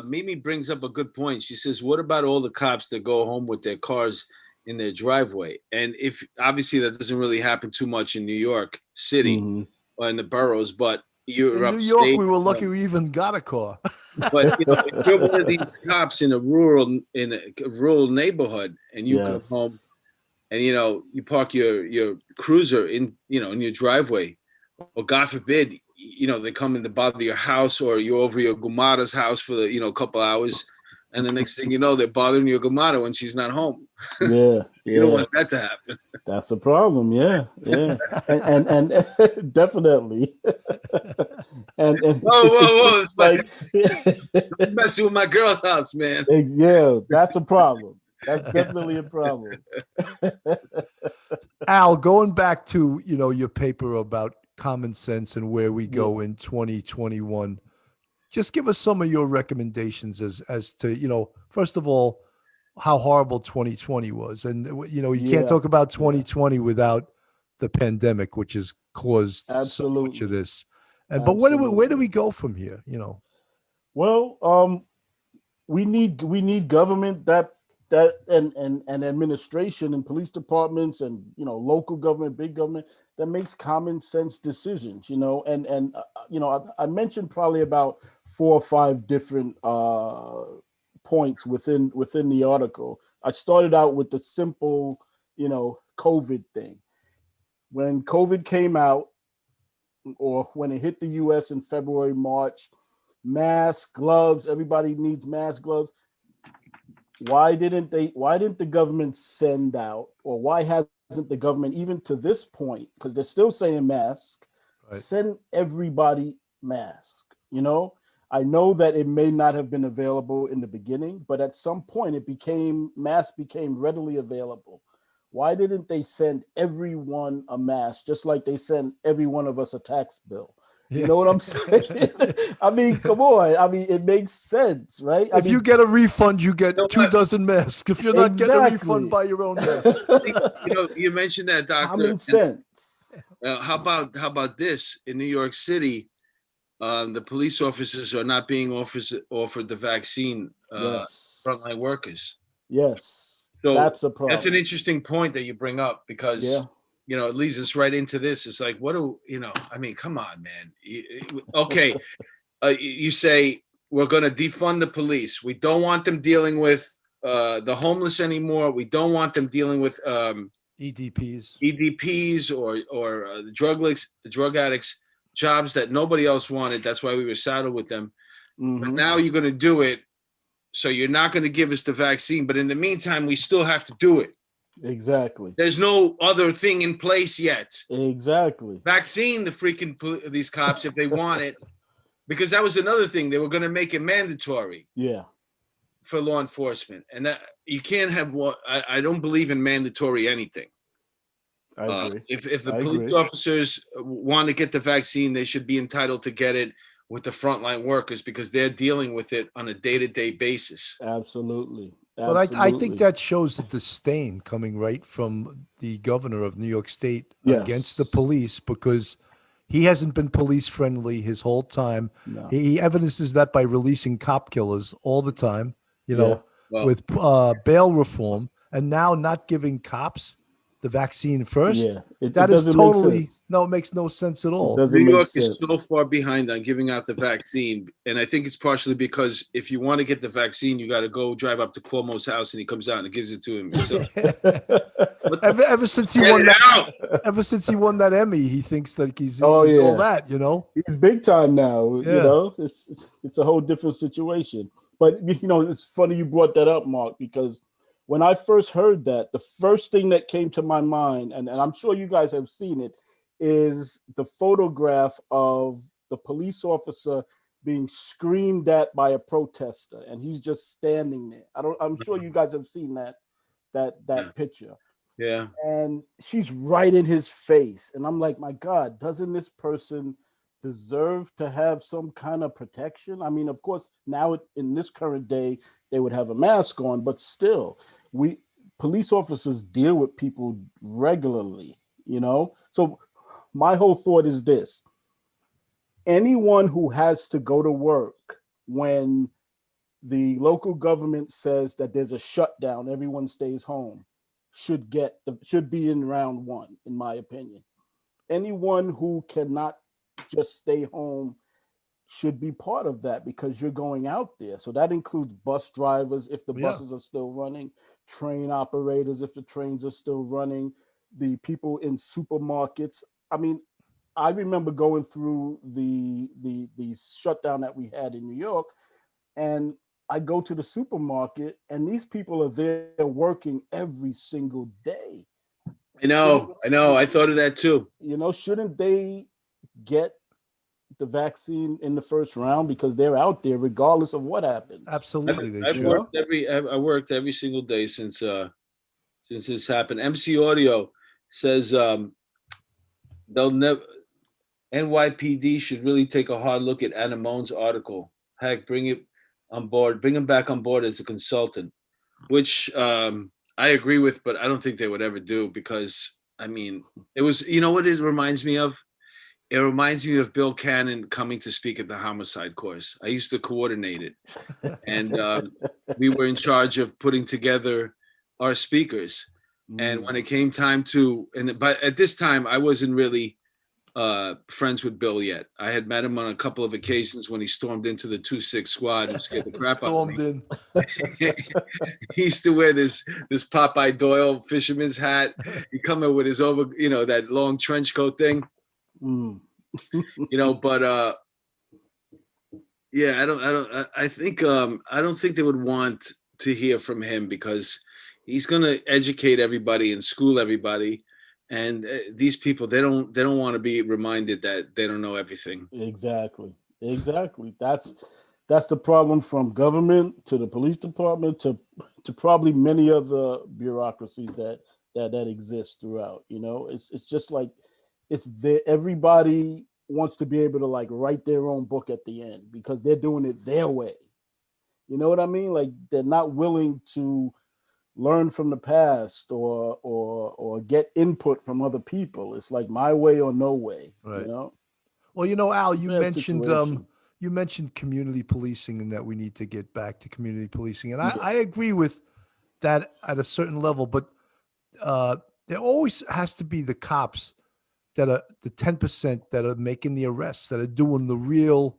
Mimi brings up a good point. She says, what about all the cops that go home with their cars in their driveway? And if obviously that doesn't really happen too much in New York City or in the boroughs, but you're in New York, we were lucky we even got a car. But if you're one of these cops in a rural neighborhood and you come home and you park your cruiser in in your driveway, or God forbid they come in to bother your house, or you're over your gumara's house for a couple hours, and the next thing you know, they're bothering your gumara when she's not home. Yeah. You don't want that to happen. That's a problem. Yeah. and definitely. and whoa. like Don't messing with my girl's house, man. Yeah, that's a problem. That's definitely a problem. Al, going back to your paper about common sense and where we go in 2021, just give us some of your recommendations as to first of all, how horrible 2020 was, and you can't talk about 2020 without the pandemic, which has caused so much of this. And but where do we go from here? Well, we need government that and administration and police departments and local government, big government that makes common sense decisions. I mentioned probably about 4 or 5 different points within the article. I started out with the simple, COVID thing. When COVID came out, or when it hit the US in February, March, mask, gloves, everybody needs mask, gloves. Why didn't the government send out, or why hasn't the government, even to this point, because they're still saying mask, Right. send everybody mask? You know, I know that it may not have been available in the beginning, but at some point mask became readily available. Why didn't they send everyone a mask, just like they send every one of us a tax bill? You Yeah. know what I'm saying? I mean, come on. I mean, it makes sense, right? If you get a refund, you get know 2 what? dozen masks. If you're not getting a refund, Exactly. buy your own mask. You mentioned that, Doctor. Common sense. How about this? In New York City, the police officers are not being offered the vaccine. Yes. Frontline workers. Yes. So That's a that's problem. an interesting point that you bring up because Yeah. it leads us right into this. It's like, what do I mean, come on, man. Okay, you say we're going to defund the police. We don't want them dealing with the homeless anymore. We don't want them dealing with EDPs. EDPs or the drug addicts, jobs that nobody else wanted. That's why we were saddled with them. But now you're going to do it. So you're not going to give us the vaccine. But in the meantime, we still have to do it. Exactly. There's no other thing in place yet. Exactly. Vaccine the freaking these cops if they want it. Because that was another thing. They were going to make it mandatory. Yeah. For law enforcement. And that you can't have what I don't believe in mandatory anything. I agree. If the I police agree. officers want to get the vaccine, they should be entitled to get it with the frontline workers because they're dealing with it on a day-to-day basis. Absolutely. But I think that shows the disdain coming right from the governor of New York State against the police because he hasn't been police friendly his whole time. No. He evidences that by releasing cop killers all the time, with bail reform, and now not giving cops the vaccine first. Yeah. It That is doesn't make totally sense. no, it makes no sense at all. Doesn't New make York is sense. so far behind on giving out the vaccine. And I think it's partially because if you want to get the vaccine, you got to go drive up to Cuomo's house and he comes out and gives it to him himself. Ever since he won that Emmy, he thinks that he's all that, He's big time now, Yeah. It's a whole different situation. But it's funny you brought that up, Mark, because when I first heard that, the first thing that came to my mind, and I'm sure you guys have seen it, is the photograph of the police officer being screamed at by a protester, and he's just standing there. I'm sure you guys have seen that picture. Yeah. And she's right in his face. And I'm like, my God, doesn't this person deserve to have some kind of protection? I mean, of course, now in this current day, they would have a mask on, but still, police officers deal with people regularly, So my whole thought is this: anyone who has to go to work when the local government says that there's a shutdown, everyone stays home, should be in round one, in my opinion. Anyone who cannot just stay home should be part of that because you're going out there. So that includes bus drivers, if the buses are still running, train operators, if the trains are still running, the people in supermarkets. I mean, I remember going through the shutdown that we had in New York, and I go to the supermarket and these people are there working every single day. I know. I thought of that too. Shouldn't they get the vaccine in the first round because they're out there regardless of what happens? Absolutely, I worked every single day since this happened. MC Audio says they'll never. NYPD should really take a hard look at Anna Moan's article. Heck, bring him back on board as a consultant, which I agree with, but I don't think they would ever do because, I mean, it was, what it reminds me of? It reminds me of Bill Cannon coming to speak at the homicide course. I used to coordinate it. And we were in charge of putting together our speakers. And when it came time but at this time, I wasn't really friends with Bill yet. I had met him on a couple of occasions when he stormed into the 2-6 squad and scared the crap out of me. He used to wear this Popeye Doyle fisherman's hat. He'd come in with his that long trench coat thing. But yeah, I don't think they would want to hear from him because he's going to educate everybody and school everybody. And these people, they don't want to be reminded that they don't know everything. Exactly. That's the problem, from government to the police department to probably many other bureaucracies that exist throughout. It's just like it's there. Everybody wants to be able to like write their own book at the end because they're doing it their way. You know what I mean? Like they're not willing to learn from the past or get input from other people. It's like my way or no way. Right. You know. Well, Al, Bad situation. you mentioned community policing and that we need to get back to community policing, and Yeah. I agree with that at a certain level, but there always has to be the cops that are the 10% that are making the arrests, that are doing the real,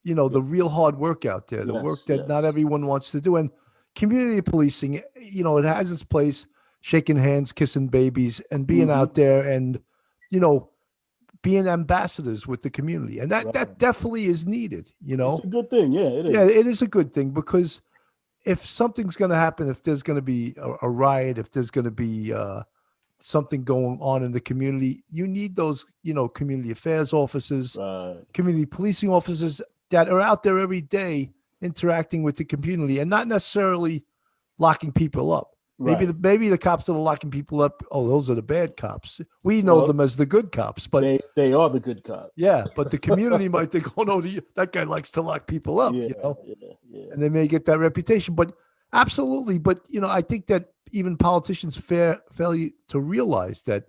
the real hard work out there, the work that not everyone wants to do. And community policing, it has its place, shaking hands, kissing babies, and being out there and, being ambassadors with the community. And that definitely is needed, It's a good thing. Yeah, it is. Yeah, it is a good thing because if something's going to happen, if there's going to be a riot, if there's going to be something going on in the community, you need those, community affairs officers, community policing officers that are out there every day interacting with the community and not necessarily locking people up. Maybe the cops that are locking people up, those are the bad cops. We know them as the good cops, but they are the good cops. Yeah, but the community might think, no, that guy likes to lock people up, and they may get that reputation. But absolutely, but I think that even politicians fail to realize that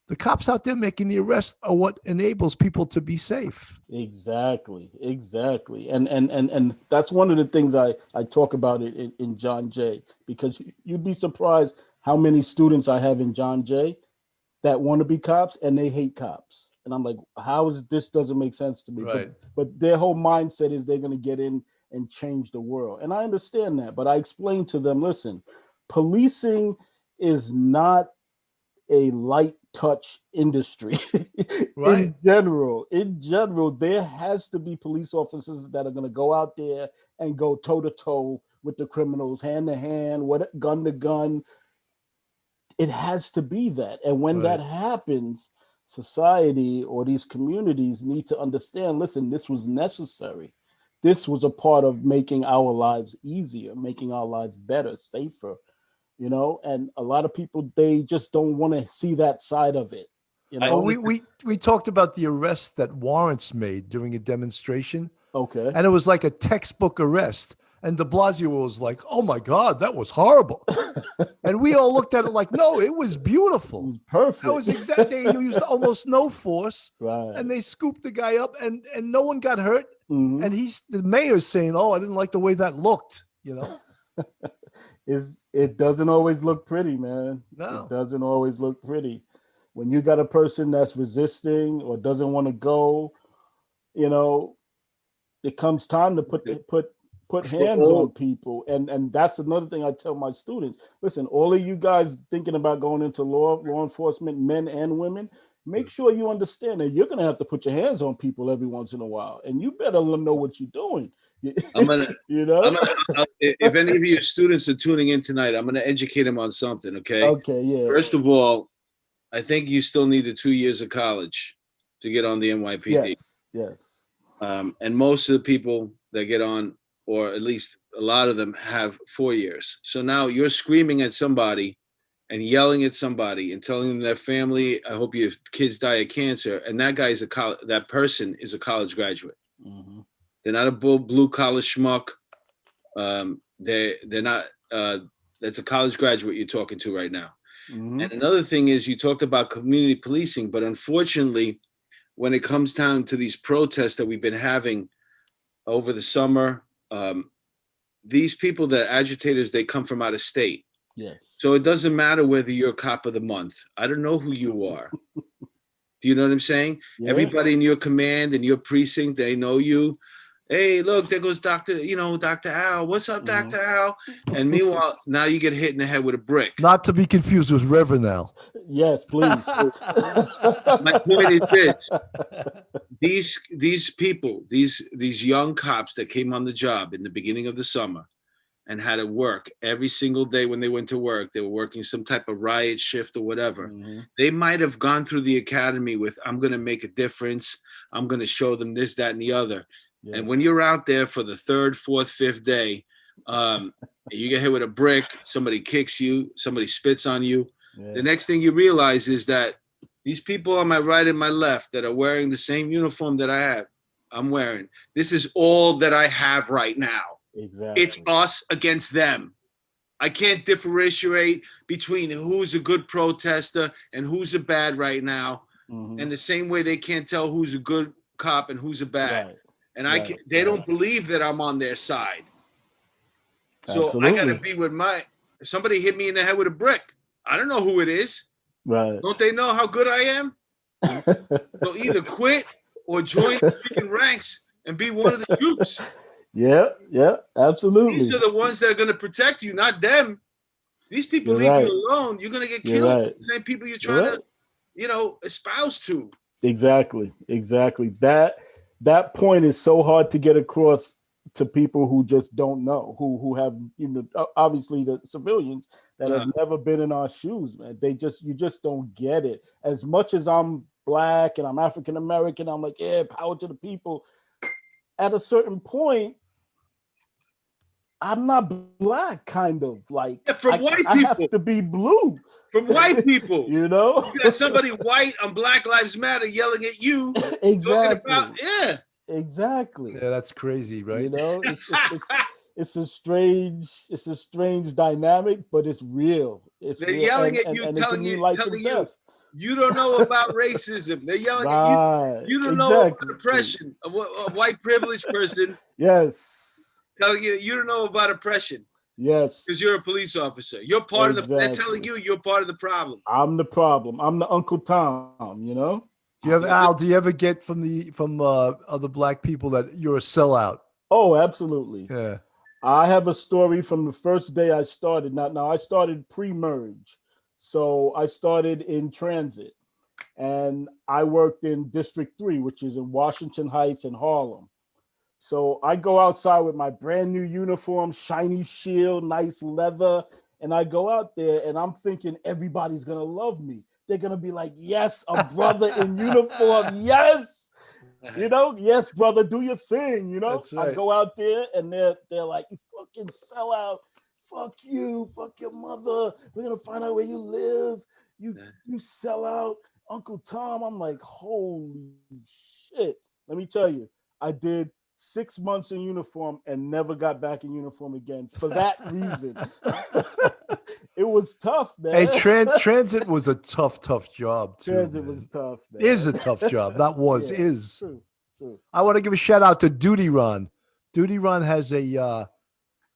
the cops out there making the arrest are what enables people to be safe. Exactly. And that's one of the things I talk about it in John Jay, because you'd be surprised how many students I have in John Jay that want to be cops and they hate cops. And I'm like, how is this? Doesn't make sense to me. Right. But their whole mindset is they're going to get in and change the world. And I understand that, but I explain to them, listen, policing is not a light touch industry. Right. In general, there has to be police officers that are going to go out there and go toe to toe with the criminals, hand to hand, gun to gun. It has to be that. And when that happens, society or these communities need to understand, listen, this was necessary. This was a part of making our lives easier, making our lives better, safer. And a lot of people, they just don't want to see that side of it. We talked about the arrest that Warrants made during a demonstration. Okay. And it was like a textbook arrest. And de Blasio was like, oh my God, that was horrible. And we all looked at it like, no, it was beautiful. It was perfect. That was exactly, you used almost no force. Right. And they scooped the guy up and no one got hurt. Mm-hmm. And the mayor's saying, I didn't like the way that looked, It doesn't always look pretty, man. No. It doesn't always look pretty. When you got a person that's resisting or doesn't want to go, it comes time to put hands on people. And that's another thing I tell my students. Listen, all of you guys thinking about going into law enforcement, men and women, make sure you understand that you're going to have to put your hands on people every once in a while. And you better know what you're doing. If any of your students are tuning in tonight, I'm gonna educate them on something. Okay, yeah. First of all, I think you still need the 2 years of college to get on the NYPD. Yes. And most of the people that get on, or at least a lot of them, have 4 years. So now you're screaming at somebody and yelling at somebody and telling them their family, I hope your kids die of cancer, and that person is a college graduate. Mm-hmm. They're not a blue collar schmuck. They're not. That's a college graduate you're talking to right now. Mm-hmm. And another thing is, you talked about community policing, but unfortunately, when it comes down to these protests that we've been having over the summer, these people, the agitators, they come from out of state. Yes. So it doesn't matter whether you're a cop of the month. I don't know who you are. Do you know what I'm saying? Yeah. Everybody in your command, in your precinct, they know you. Hey, look, there goes Dr. Al. What's up, Dr. Al? And meanwhile, now you get hit in the head with a brick. Not to be confused with Reverend Al. Yes, please. My point is this: these people, these young cops that came on the job in the beginning of the summer and had to work every single day when they went to work. They were working some type of riot shift or whatever. Mm-hmm. They might have gone through the academy with, I'm going to make a difference. I'm going to show them this, that, and the other. Yes. And when you're out there for the third, fourth, fifth day, you get hit with a brick, somebody kicks you, somebody spits on you. Yeah. The next thing you realize is that these people on my right and my left that are wearing the same uniform that I'm wearing, this is all that I have right now. Exactly. It's us against them. I can't differentiate between who's a good protester and who's a bad right now. Mm-hmm. And the same way they can't tell who's a good cop and who's a bad. Right. And they don't believe that I'm on their side. So Absolutely. I got to be with if somebody hit me in the head with a brick, I don't know who it is. Right. Don't they know how good I am? So either quit or join the freaking ranks and be one of the troops. Yeah, absolutely. These are the ones that are going to protect you, not them. These people leave you alone, you're going to get killed. Right. The same people you're trying to, espouse to. Exactly. That point is so hard to get across to people who just don't know, who have, obviously the civilians that have never been in our shoes, man. You just don't get it. As much as I'm Black and I'm African American, I'm like, yeah, power to the people. At a certain point, I'm not Black, kind of like. From white people, I have to be blue. From white people, you know, you got somebody white on Black Lives Matter yelling at you. Exactly. Exactly. Yeah, that's crazy, right? It's a strange dynamic, but it's real. They're yelling at you, telling you, you don't know about racism. They're yelling at you. You don't know about oppression. A white privileged person. Yes. Telling you you don't know about oppression. Yes. Because you're a police officer. You're part of the. They're telling you you're part of the problem. I'm the problem. I'm the Uncle Tom. You know. Do you ever get from other Black people that you're a sellout? Oh, absolutely. Yeah. I have a story from the first day I started. Now I started pre-merge. So I started in transit and I worked in District 3, which is in Washington Heights and Harlem. So I go outside with my brand new uniform, shiny shield, nice leather. And I go out there and I'm thinking everybody's going to love me. They're going to be like, yes, a brother in uniform. Yes. Yes, brother, do your thing. That's right. I go out there and they're like, you fucking sellout. Fuck you. Fuck your mother. We're going to find out where you live. You sell out. Uncle Tom. I'm like, holy shit. Let me tell you, I did 6 months in uniform and never got back in uniform again for that reason. It was tough, man. Hey, transit was a tough job too. Transit was tough, man. Is a tough job. Not was, yeah, is. True. I want to give a shout out to Duty Ron. Duty Ron has a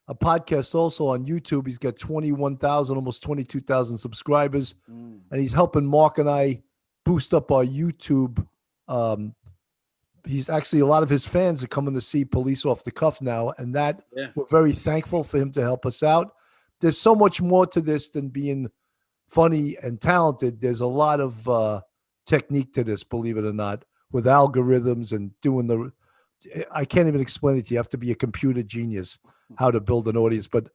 podcast also on YouTube. He's got 21,000, almost 22,000 subscribers. And he's helping Mark and I boost up our YouTube. He's actually, a lot of his fans are coming to see Police Off the Cuff now. And we're very thankful for him to help us out. There's so much more to this than being funny and talented. There's a lot of technique to this, believe it or not, with algorithms and doing I can't even explain it to you. You have to be a computer genius how to build an audience. But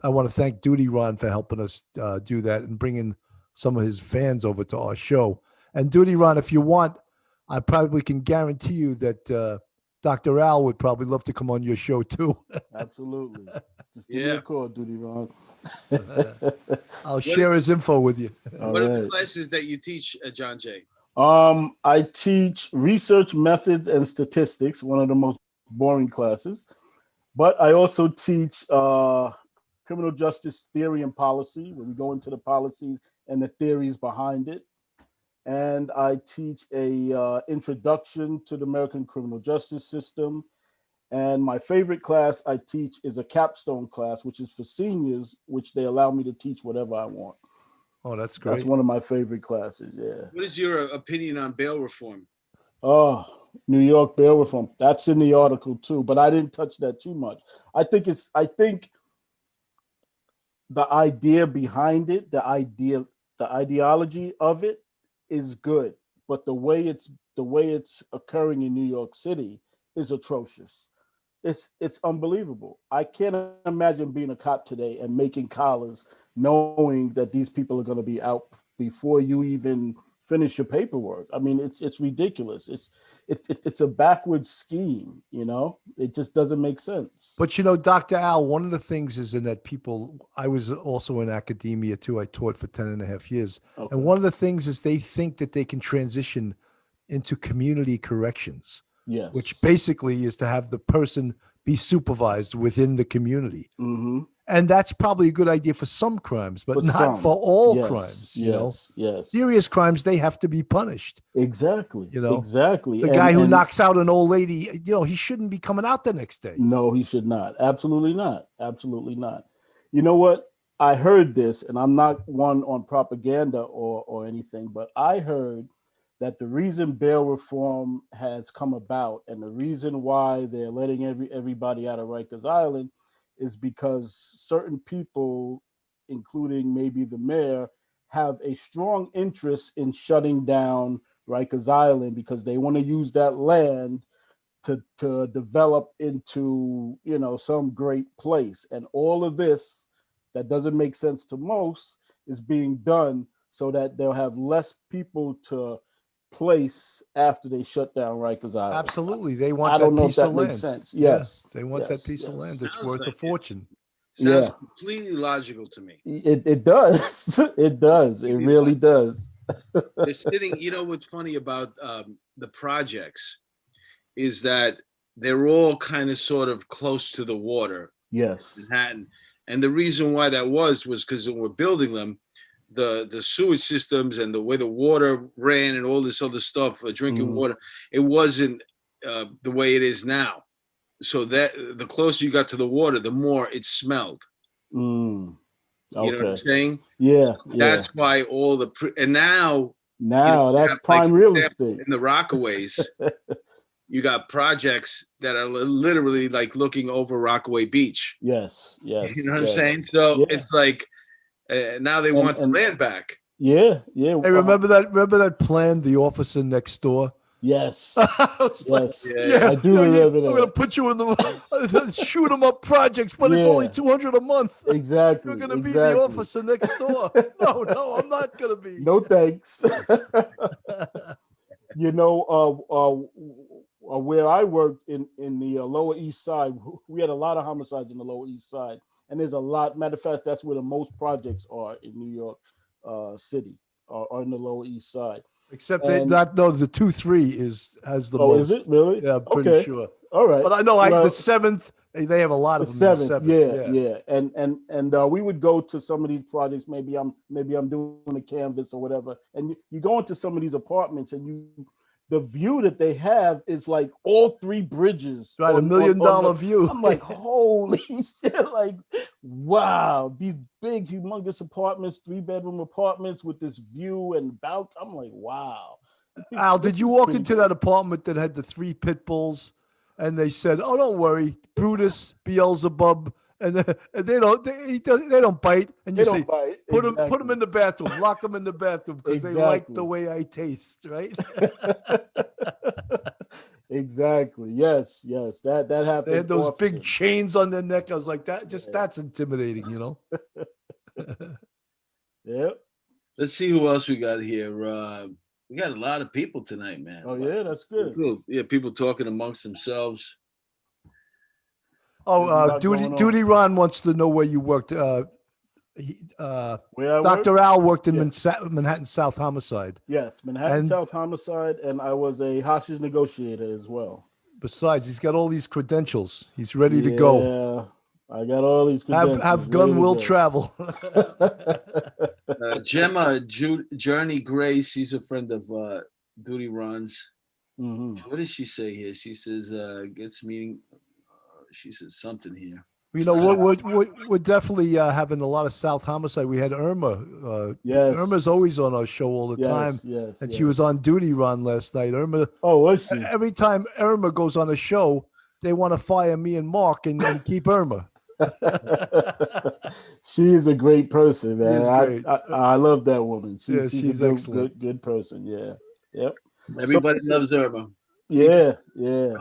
I want to thank Duty Ron for helping us do that and bringing some of his fans over to our show. And Duty Ron, if you want, I probably can guarantee you that Dr. Al would probably love to come on your show too. Absolutely. Just give me a call, Duty Ron. I'll share his info with you. What are the classes that you teach, John Jay? I teach research methods and statistics, one of the most boring classes. But I also teach criminal justice theory and policy, where we go into the policies and the theories behind it. And I teach a introduction to the American criminal justice system. And my favorite class I teach is a capstone class, which is for seniors, which they allow me to teach whatever I want. Oh, that's great. That's one of my favorite classes, yeah. What is your opinion on bail reform? Oh, New York bail reform. That's in the article too, but I didn't touch that too much. I think the idea behind it, the idea the ideology of it is good, but the way it's occurring in New York City is atrocious. It's unbelievable. I can't imagine being a cop today and making collars knowing that these people are going to be out before you even finish your paperwork. I mean, it's ridiculous. It's a backwards scheme. It just doesn't make sense. But Dr. Al, one of the things is in that I was also in academia too. I taught for 10 and a half years. Okay. And one of the things is they think that they can transition into community corrections. Yes. Which basically is to have the person be supervised within the community. Mm-hmm. And that's probably a good idea for some crimes, but not for all crimes. Yes. Serious crimes, they have to be punished. Exactly. Exactly. The guy who knocks out an old lady, he shouldn't be coming out the next day. No, he should not. Absolutely not. Absolutely not. You know what? I heard this, and I'm not one on propaganda or anything, but I heard that the reason bail reform has come about and the reason why they're letting everybody out of Rikers Island is because certain people, including maybe the mayor, have a strong interest in shutting down Rikers Island because they want to use that land to develop into, some great place. And all of this that doesn't make sense to most is being done so that they'll have less people to place after they shut down Rikers Island. Absolutely. They want I don't that know piece if of that land. makes sense. Yes. They want that piece of land. It's worth a fortune. Sounds completely logical to me. It does. It does. It really does. They're sitting, what's funny about the projects is that they're all kind of sort of close to the water. Yes. Manhattan. And the reason why that was because when we're building them, the sewage systems and the way the water ran and all this other stuff, drinking water, it wasn't the way it is now. So that the closer you got to the water, the more it smelled. Okay. You know what I'm saying? Yeah. That's why all the and now that's prime real estate in the Rockaways. You got projects that are literally like looking over Rockaway Beach. Yes. You know what I'm saying? So it's like now they want the land back. Yeah. Hey, remember that plan, the officer next door? Yes. Yes. I do remember that. I'm going to put you in the shoot 'em up projects, but it's only $200 a month. Exactly. You're going to be the officer next door. No, I'm not going to be. No thanks. Where I worked in the Lower East Side, we had a lot of homicides in the Lower East Side. And there's a lot, matter of fact, that's where the most projects are in New York City, or in the Lower East Side. Except the 2-3 has the most. Oh, is it really? Yeah, I'm pretty sure. All right. But I know the 7th, they have a lot of them. The 7th, yeah. And we would go to some of these projects. Maybe I'm doing a canvas or whatever. And you go into some of these apartments and the view that they have is like all 3 bridges. Right, $1 million view. I'm like, holy shit! Like, wow, these big, humongous apartments, 3-bedroom apartments with this view and balcony. I'm like, wow. Al, did you walk into that apartment that had the 3 pit bulls, and they said, "Oh, don't worry, Brutus, Beelzebub, and they don't bite," and you say, "Put them in the bathroom, lock them in the bathroom because they like the way I taste," right? Exactly. Yes. That happened. They had those big chains on their neck. I was like, that's intimidating, Yep. Let's see who else we got here. We got a lot of people tonight, man. Oh yeah, that's good. Yeah, people talking amongst themselves. Oh, Duty Ron wants to know where you worked. Dr. Al worked in Manhattan South Homicide. Yes, Manhattan South Homicide, and I was a hostage negotiator as well. Besides, he's got all these credentials. He's ready to go. Yeah, I got all these credentials. Have gun will travel. Gemma Journey Grace, she's a friend of Duty Ron's. Mm-hmm. What does she say here? She says, gets meeting. She says something here. We're definitely having a lot of South Homicide. We had Irma. Irma's always on our show all the time. And she was on Duty Ron last night. Irma. Oh, was she? Every time Irma goes on a show, they want to fire me and Mark and keep Irma. She is a great person, She man. is great. I love that woman. Yeah, She's a she's excellent. good person. Yeah. Yep. So Everybody loves Irma. yeah, yeah.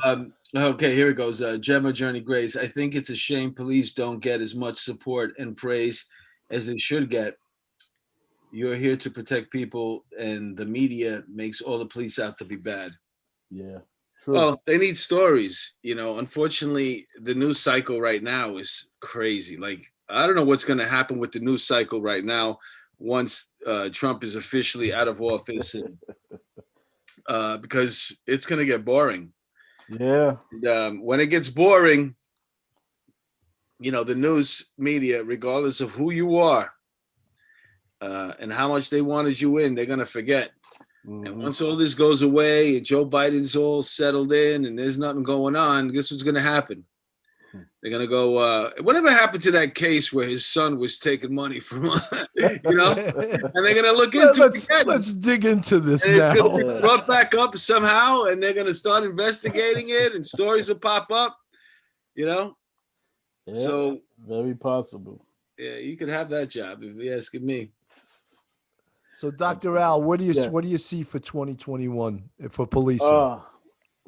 Okay, here it goes. Gemma Journey Grace. I think it's a shame police don't get as much support and praise as they should get. You're here to protect people, and the media makes all the police out to be bad. Yeah. True. Well, they need stories. Unfortunately, the news cycle right now is crazy. Like, I don't know what's going to happen with the news cycle right now once Trump is officially out of office, and because it's going to get boring. Yeah. And, when it gets boring, the news media, regardless of who you are and how much they wanted you in, they're going to forget. And once all this goes away and Joe Biden's all settled in and there's nothing going on, guess what's going to happen? They're going to go, whatever happened to that case where his son was taking money from, and they're going to look into it again. Let's dig into this and now. It's going to be brought back up somehow, and they're going to start investigating it, and stories will pop up, Yeah, So, very possible. yeah, you could have that job if you're asking me. So, Dr. Al, what do you see for 2021 for policing?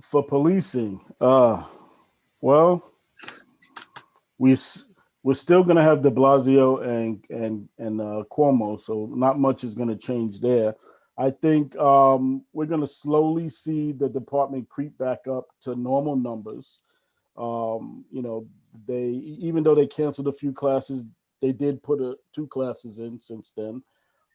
For policing, well, we're still going to have De Blasio and Cuomo, so not much is going to change there. I think we're going to slowly see the department creep back up to normal numbers. They, even though they canceled a few classes, they did put 2 classes in since then.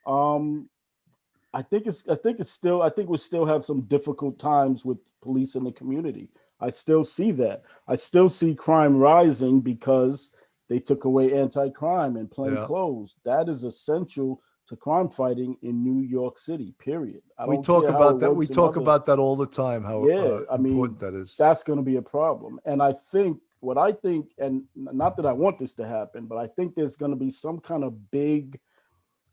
I think we still have some difficult times with police in the community. I still see that. I still see crime rising because they took away anti-crime and plain clothes. That is essential to crime fighting in New York City, period. We talk about that. We talk about that all the time, how important that is. That's going to be a problem. And I think, and not that I want this to happen, but I think there's going to be some kind of big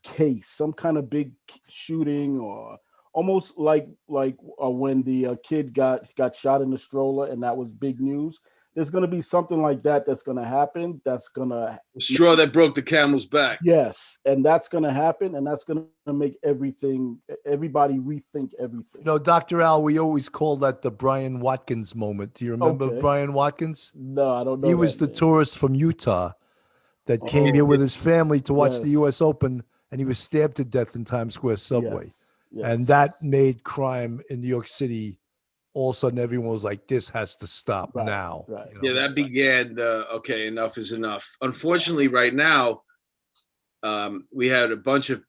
case, some kind of big shooting, or almost like when the kid got shot in the stroller, and that was big news. There's going to be something like that that's going to happen. That's going to straw that broke the camel's back. Yes, and that's going to happen, and that's going to make everybody rethink everything. Dr. Al, we always call that the Brian Watkins moment. Do you remember Brian Watkins? No, I don't know. He was the tourist from Utah that came here with his family to watch the U.S. Open, and he was stabbed to death in Times Square subway. Yes. And that made crime in New York City. All of a sudden, everyone was like, this has to stop now. Right. Yeah, that began okay, enough is enough. Unfortunately, right now, we had a bunch of,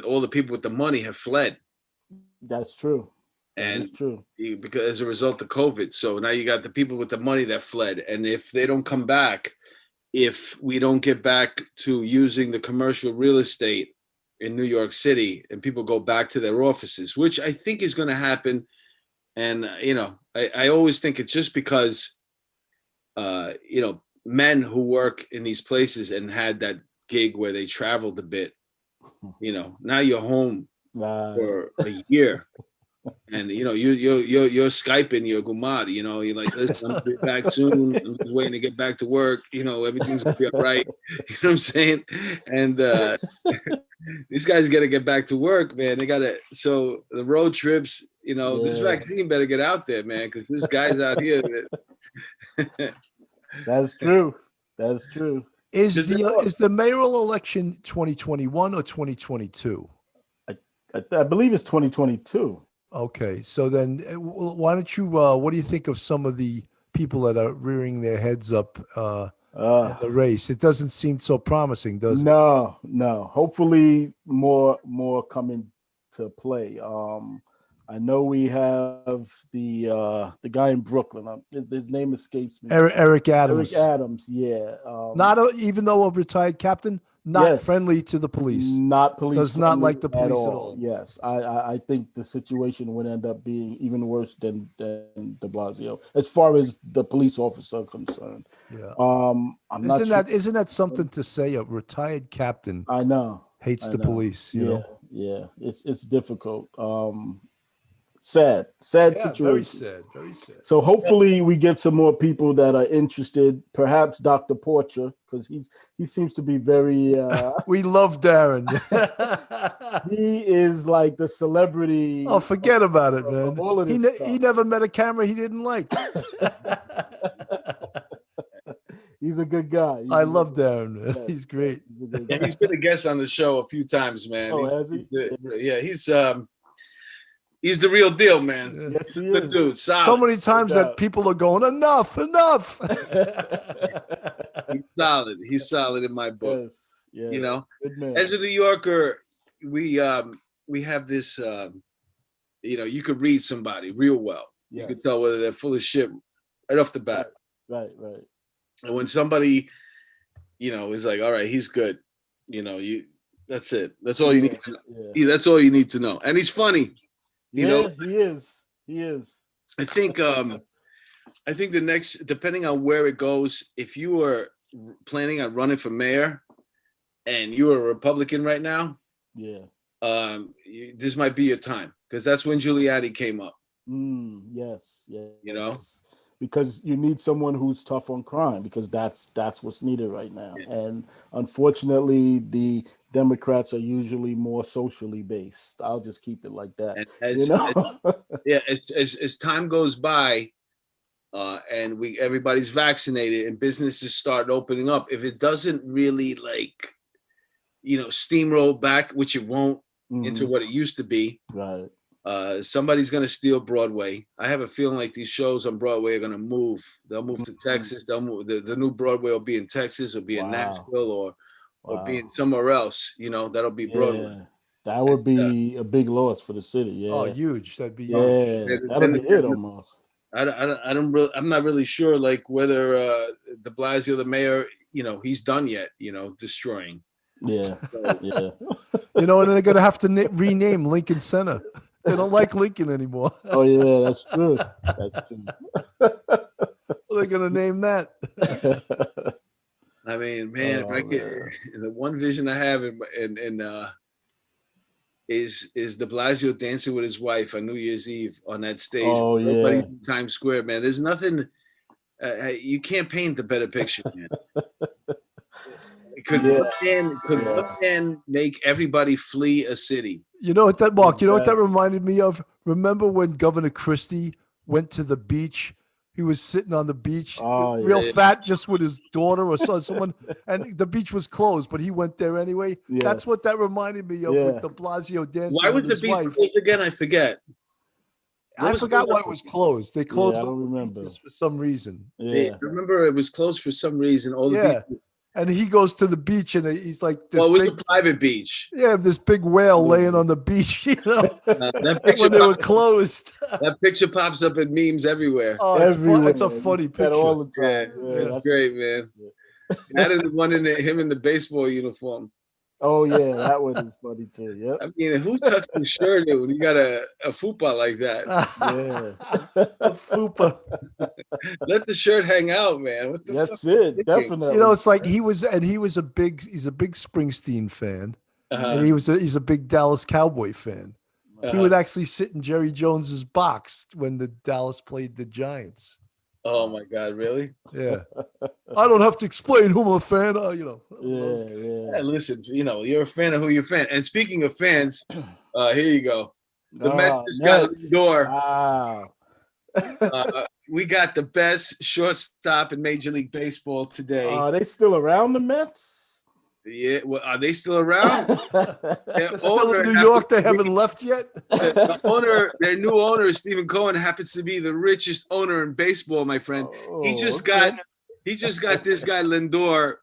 all the people with the money have fled. That's true. That's true. Because as a result of COVID. So now you got the people with the money that fled. And if they don't come back, if we don't get back to using the commercial real estate in New York City and people go back to their offices, which I think is going to happen. And, I always think it's just because, men who work in these places and had that gig where they traveled a bit, now you're home for a year. And you're Skyping your Gumad, you're like, listen, I'm gonna be back soon. I'm just waiting to get back to work. Everything's gonna be all right. You know what I'm saying? And these guys gotta get back to work, man. So the road trips, this vaccine better get out there, man, because this guy's out here. That's true. That's true. Is the mayoral election 2021 or 2022? I believe it's 2022. Okay, so then why don't you? What do you think of some of the people that are rearing their heads up in the race? It doesn't seem so promising, does it? No. Hopefully, more come into play. I know we have the guy in Brooklyn. His name escapes me. Eric Adams. Eric Adams, yeah. Even though a retired captain, not friendly to the police. Not police. Does not like the police at all. Yes, I think the situation would end up being even worse than De Blasio, as far as the police officer concerned. Yeah. Isn't that something to say? A retired captain. I know hates the police. You know. Yeah. It's difficult. Sad Yeah, very situation. sad. Very sad. So hopefully we get some more people that are interested. Perhaps Dr. Porcher, because he seems to be very. We love Darren. He is like the celebrity. Oh, forget about it, man. Of all of this He stuff. never met a camera he didn't like. He's a good guy. I love Darren. Man. Yes, He's great. He's a good Yeah, guy. he's been a guest on the show a few times, man. Oh, has he? Yeah, he's the real deal, man. Yeah. Yes, he Good is. dude. Solid. So many times No that doubt. people are going, enough. He's solid. He's solid in my book. Yes, yes. You know, Good man. as a New Yorker, we have this. You could read somebody real well. You could tell whether they're full of shit right off the bat. Right. And when somebody, is like, all right, he's good. That's it. That's all you need to know. Yeah. That's all you need to know. And he's funny. He is. He is. I think the next, depending on where it goes, if you are planning on running for mayor and you are a Republican right now, Yeah. this might be your time, because that's when Giuliani came up. Yes. Because you need someone who's tough on crime, because that's what's needed right now. Yeah. And unfortunately, the Democrats are usually more socially based. I'll just keep it like that. And as time goes by, and everybody's vaccinated and businesses start opening up, if it doesn't really steamroll back, which it won't, into what it used to be, right. Somebody's going to steal Broadway. I have a feeling like these shows on Broadway are going to move. They'll move to Texas. They'll move. The new Broadway will be in Texas, or be in Nashville, or be in somewhere else. That'll be Broadway. That would be a big loss for the city. Yeah. Oh, huge. That'd be huge. Yeah, that'll be it almost. I'm not really sure whether de Blasio, the mayor, he's done yet, destroying. Yeah. Yeah. And they're going to have to rename Lincoln Center. They don't like Lincoln anymore. Oh, yeah, that's true. That's true. They're going to name that. I mean, man, if I could, the one vision I have is de Blasio dancing with his wife on New Year's Eve on that stage. Oh, yeah. Nobody in Times Square, man. There's nothing, you can't paint a better picture, man. Could one man make everybody flee a city? You know what that, Mark? You know what that reminded me of? Remember when Governor Christie went to the beach? He was sitting on the beach, fat, just with his daughter or someone, and the beach was closed, but he went there anyway. Yes. That's what that reminded me of with de Blasio dancing. Why was the beach closed again? I forget. I forgot why it was closed. They closed. I don't remember for some reason. Yeah, I remember it was closed for some reason. And he goes to the beach, and he's like, it was a private beach. Yeah, this big whale laying on the beach, that picture when they were closed. That picture pops up in memes everywhere. Oh, it's a funny picture. All the time. Yeah, that's great, man. That is the one him in the baseball uniform. Oh, yeah, that one is funny too. Yep. I mean, who tucks his shirt in when you got a fupa like that? Yeah. A fupa. Let the shirt hang out, man. What the That's it, definitely. It's like he's a big Springsteen fan. And he's a big Dallas Cowboy fan. He would actually sit in Jerry Jones's box when the Dallas played the Giants. Oh my God, really? Yeah. I don't have to explain who I'm a fan of, Yeah. Listen, you're a fan of who you're a fan. And speaking of fans, here you go. The Mets just got Lindor. Wow. We got the best shortstop in Major League Baseball today. Are they still around, the Mets? Yeah, well, are they still around? They're still in New York. They haven't left yet. Their new owner, Stephen Cohen, happens to be the richest owner in baseball, my friend. He just got this guy Lindor,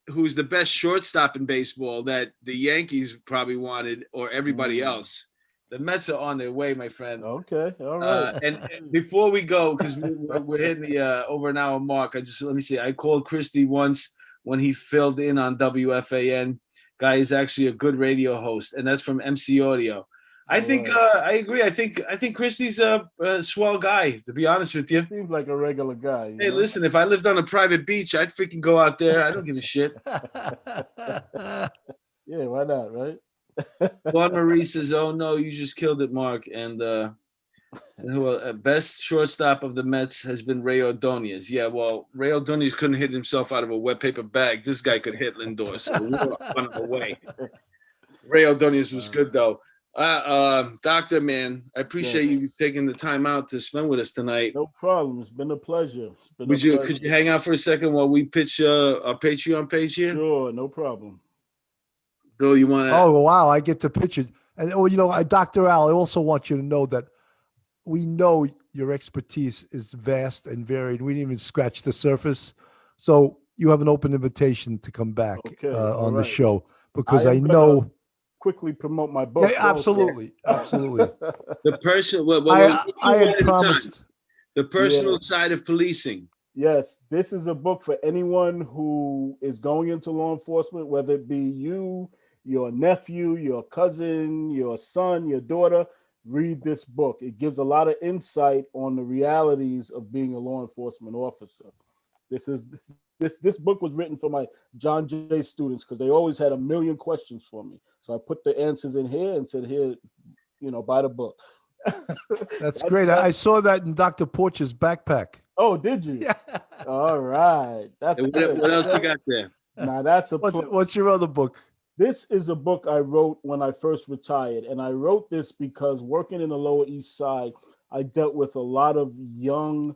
who's the best shortstop in baseball that the Yankees probably wanted, or everybody else. The Mets are on their way, my friend. Okay, all right. And before we go, because we're hitting the over an hour mark, let me see. I called Christie once when he filled in on WFAN. Guy is actually a good radio host, and that's from MC Audio. I think I agree. I think Christie's a swell guy, to be honest with you. Seems like a regular guy. Hey, listen, if I lived on a private beach, I'd freaking go out there. I don't give a shit. Yeah, why not, right? Juan Marie says, "Oh no, you just killed it, Mark." And Well, best shortstop of the Mets has been Ray Ordonez. Yeah, well, Ray Ordonez couldn't hit himself out of a wet paper bag. This guy could hit Lindor, so we were on our way. Ray Ordonez was good, though. Doctor, man, I appreciate Yes. you taking the time out to spend with us tonight. No problem. It's been a pleasure. It's been Could you hang out for a second while we pitch our Patreon page here? Sure, no problem. Bill, you want to? Oh, wow. I get to pitch it. And, Dr. Al, I also want you to know that we know your expertise is vast and varied. We didn't even scratch the surface. So you have an open invitation to come back on the show, because I know. Quickly promote my book. Yeah, absolutely. Absolutely. The person, I had promised. The personal side of policing. Yes, this is a book for anyone who is going into law enforcement, whether it be you, your nephew, your cousin, your son, your daughter. Read this book. It gives a lot of insight on the realities of being a law enforcement officer. This book was written for my John Jay students because they always had a million questions for me. So I put the answers in here and said, here, buy the book. That's great. I saw that in Dr. Porch's backpack. Oh, did you? Yeah. All right. That's good. What else you got there? Now that's what's your other book? This is a book I wrote when I first retired. And I wrote this because working in the Lower East Side, I dealt with a lot of young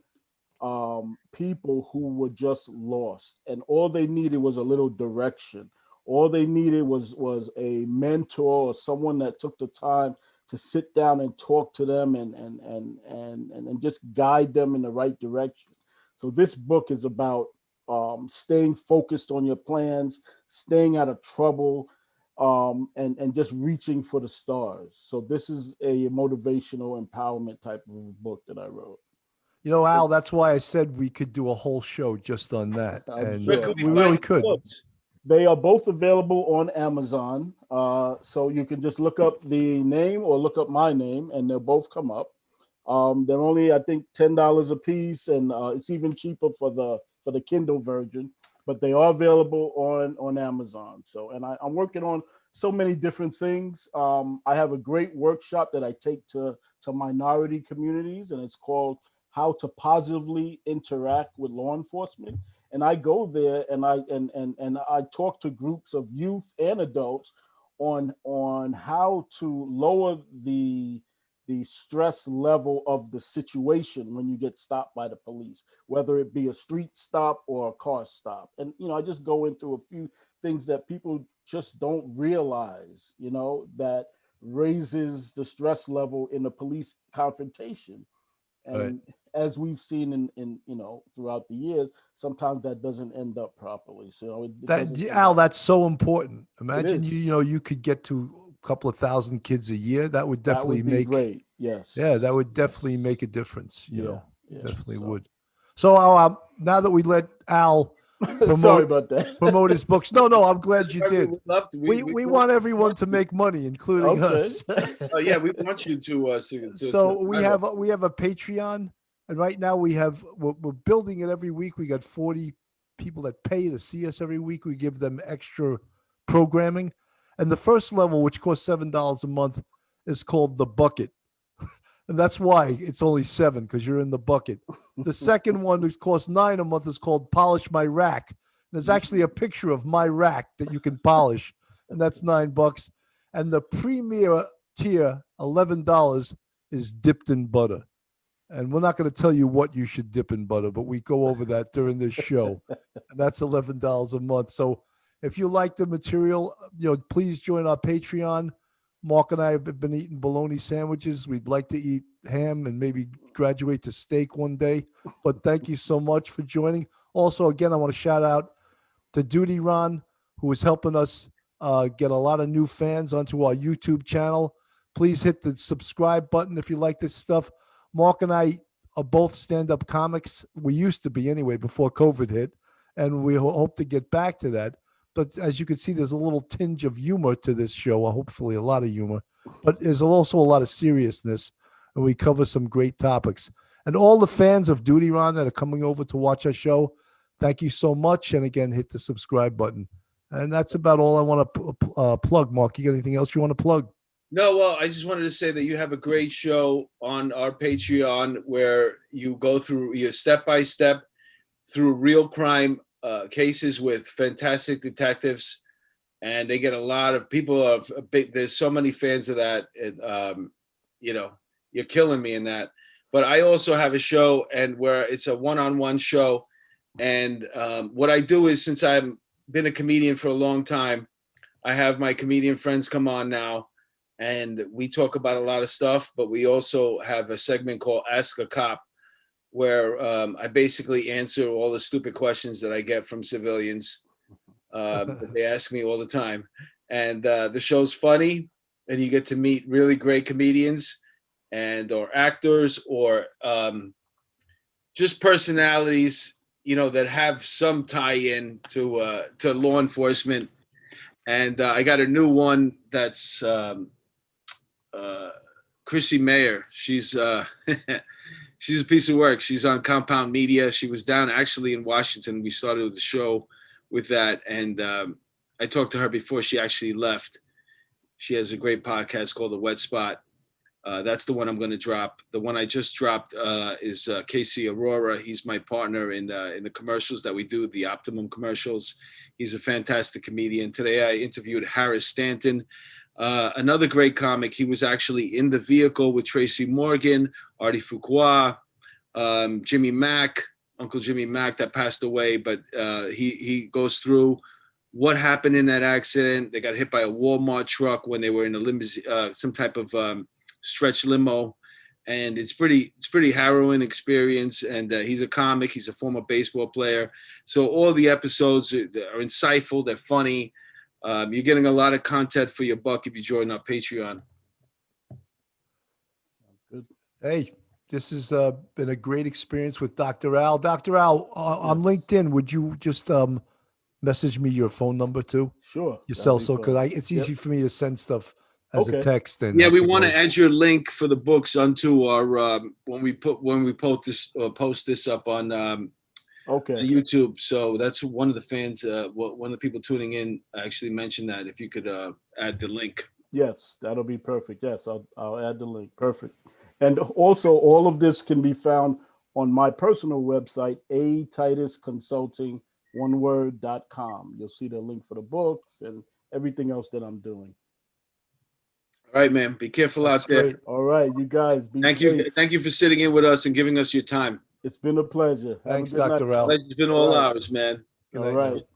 people who were just lost, and all they needed was a little direction. All they needed was a mentor or someone that took the time to sit down and talk to them and just guide them in the right direction. So this book is about staying focused on your plans, staying out of trouble, and just reaching for the stars. So this is a motivational empowerment type of book that I wrote. Al, that's why I said we could do a whole show just on that. And sure. we really could. They are both available on Amazon. So you can just look up the name or look up my name and they'll both come up. They're only, I think, $10 a piece, and it's even cheaper for the Kindle version, but they are available on Amazon. So, and I'm working on so many different things. I have a great workshop that I take to minority communities, and it's called How to Positively Interact with Law Enforcement. And I go there and I talk to groups of youth and adults on how to lower the stress level of the situation when you get stopped by the police, whether it be a street stop or a car stop. And, I just go into a few things that people just don't realize, that raises the stress level in the police confrontation. And right. As we've seen in throughout the years, sometimes that doesn't end up properly. So Al, that's so important. Imagine you could get to a couple of thousand kids a year. That would definitely make great. Yes. Yeah, that would definitely make a difference. You Yeah, definitely would. So now that we let Al sorry about that. promote his books. No, I'm glad you did. We want everyone to make money, including us. Oh yeah, we want you to. So we have a Patreon, and right now we're building it every week. We got 40 people that pay to see us every week. We give them extra programming, and the first level, which costs $7 a month, is called the Bucket. And that's why it's only $7, because you're in the bucket. The second one, which costs $9 a month, is called Polish My Rack. There's actually a picture of my rack that you can polish, and that's $9. And the premier tier, $11, is dipped in butter. And we're not going to tell you what you should dip in butter, but we go over that during this show. And that's $11 a month. So if you like the material, please join our Patreon. Mark and I have been eating bologna sandwiches. We'd like to eat ham and maybe graduate to steak one day. But thank you so much for joining. Also, again, I want to shout out to Duty Ron, who is helping us get a lot of new fans onto our YouTube channel. Please hit the subscribe button if you like this stuff. Mark and I are both stand-up comics. We used to be anyway before COVID hit, and we hope to get back to that. But as you can see, there's a little tinge of humor to this show, hopefully a lot of humor. But there's also a lot of seriousness, and we cover some great topics. And all the fans of Duty Ron that are coming over to watch our show, thank you so much. And again, hit the subscribe button. And that's about all I want to plug. Mark, you got anything else you want to plug? No, well, I just wanted to say that you have a great show on our Patreon where you go through your step by step through real crime cases with fantastic detectives, and they get a lot of people. Of big, there's so many fans of that. You know, you're killing me in that. But I also have a show, and where it's a one-on-one show, and what I do is, since I've been a comedian for a long time, I have my comedian friends come on now, and we talk about a lot of stuff. But we also have a segment called Ask a Cop, where I basically answer all the stupid questions that I get from civilians that they ask me all the time. And the show's funny, and you get to meet really great comedians and or actors or just personalities, you know, that have some tie-in to law enforcement. And I got a new one that's Chrissy Mayer. She's she's a piece of work. She's on Compound Media. She was down actually in Washington. We started the show with that, and I talked to her before she actually left. She has a great podcast called The Wet Spot. That's the one I'm going to drop. The one I just dropped is Casey Aurora. He's my partner in the commercials that we do, the Optimum commercials. He's a fantastic comedian. Today I interviewed Harris Stanton, another great comic. He was actually in the vehicle with Tracy Morgan, Artie Fuqua, Jimmy Mack, Uncle Jimmy Mack that passed away. But he goes through what happened in that accident. They got hit by a Walmart truck when they were in a limousine, some type of stretch limo, and it's pretty harrowing experience. And he's a comic. He's a former baseball player. So all the episodes are insightful. They're funny. You're getting a lot of content for your buck if you join our Patreon. Good. Hey, this has been a great experience with Dr. Al. Dr. Al, on LinkedIn, would you just message me your phone number too? Sure. Your cell, so because it's easy for me to send stuff as a text. And yeah, we want to add your link for the books onto our when we post this up on YouTube. So that's one of the fans, one of the people tuning in actually mentioned that if you could add the link. Yes, that'll be perfect. Yes, I'll add the link. Perfect. And also, all of this can be found on my personal website, atitusconsulting.com. You'll see the link for the books and everything else that I'm doing. All right, man. Be careful out there. Great. All right, you guys. Thank you. Thank you for sitting in with us and giving us your time. It's been a pleasure. Thanks, Dr. Al. It's been all ours, man. All right.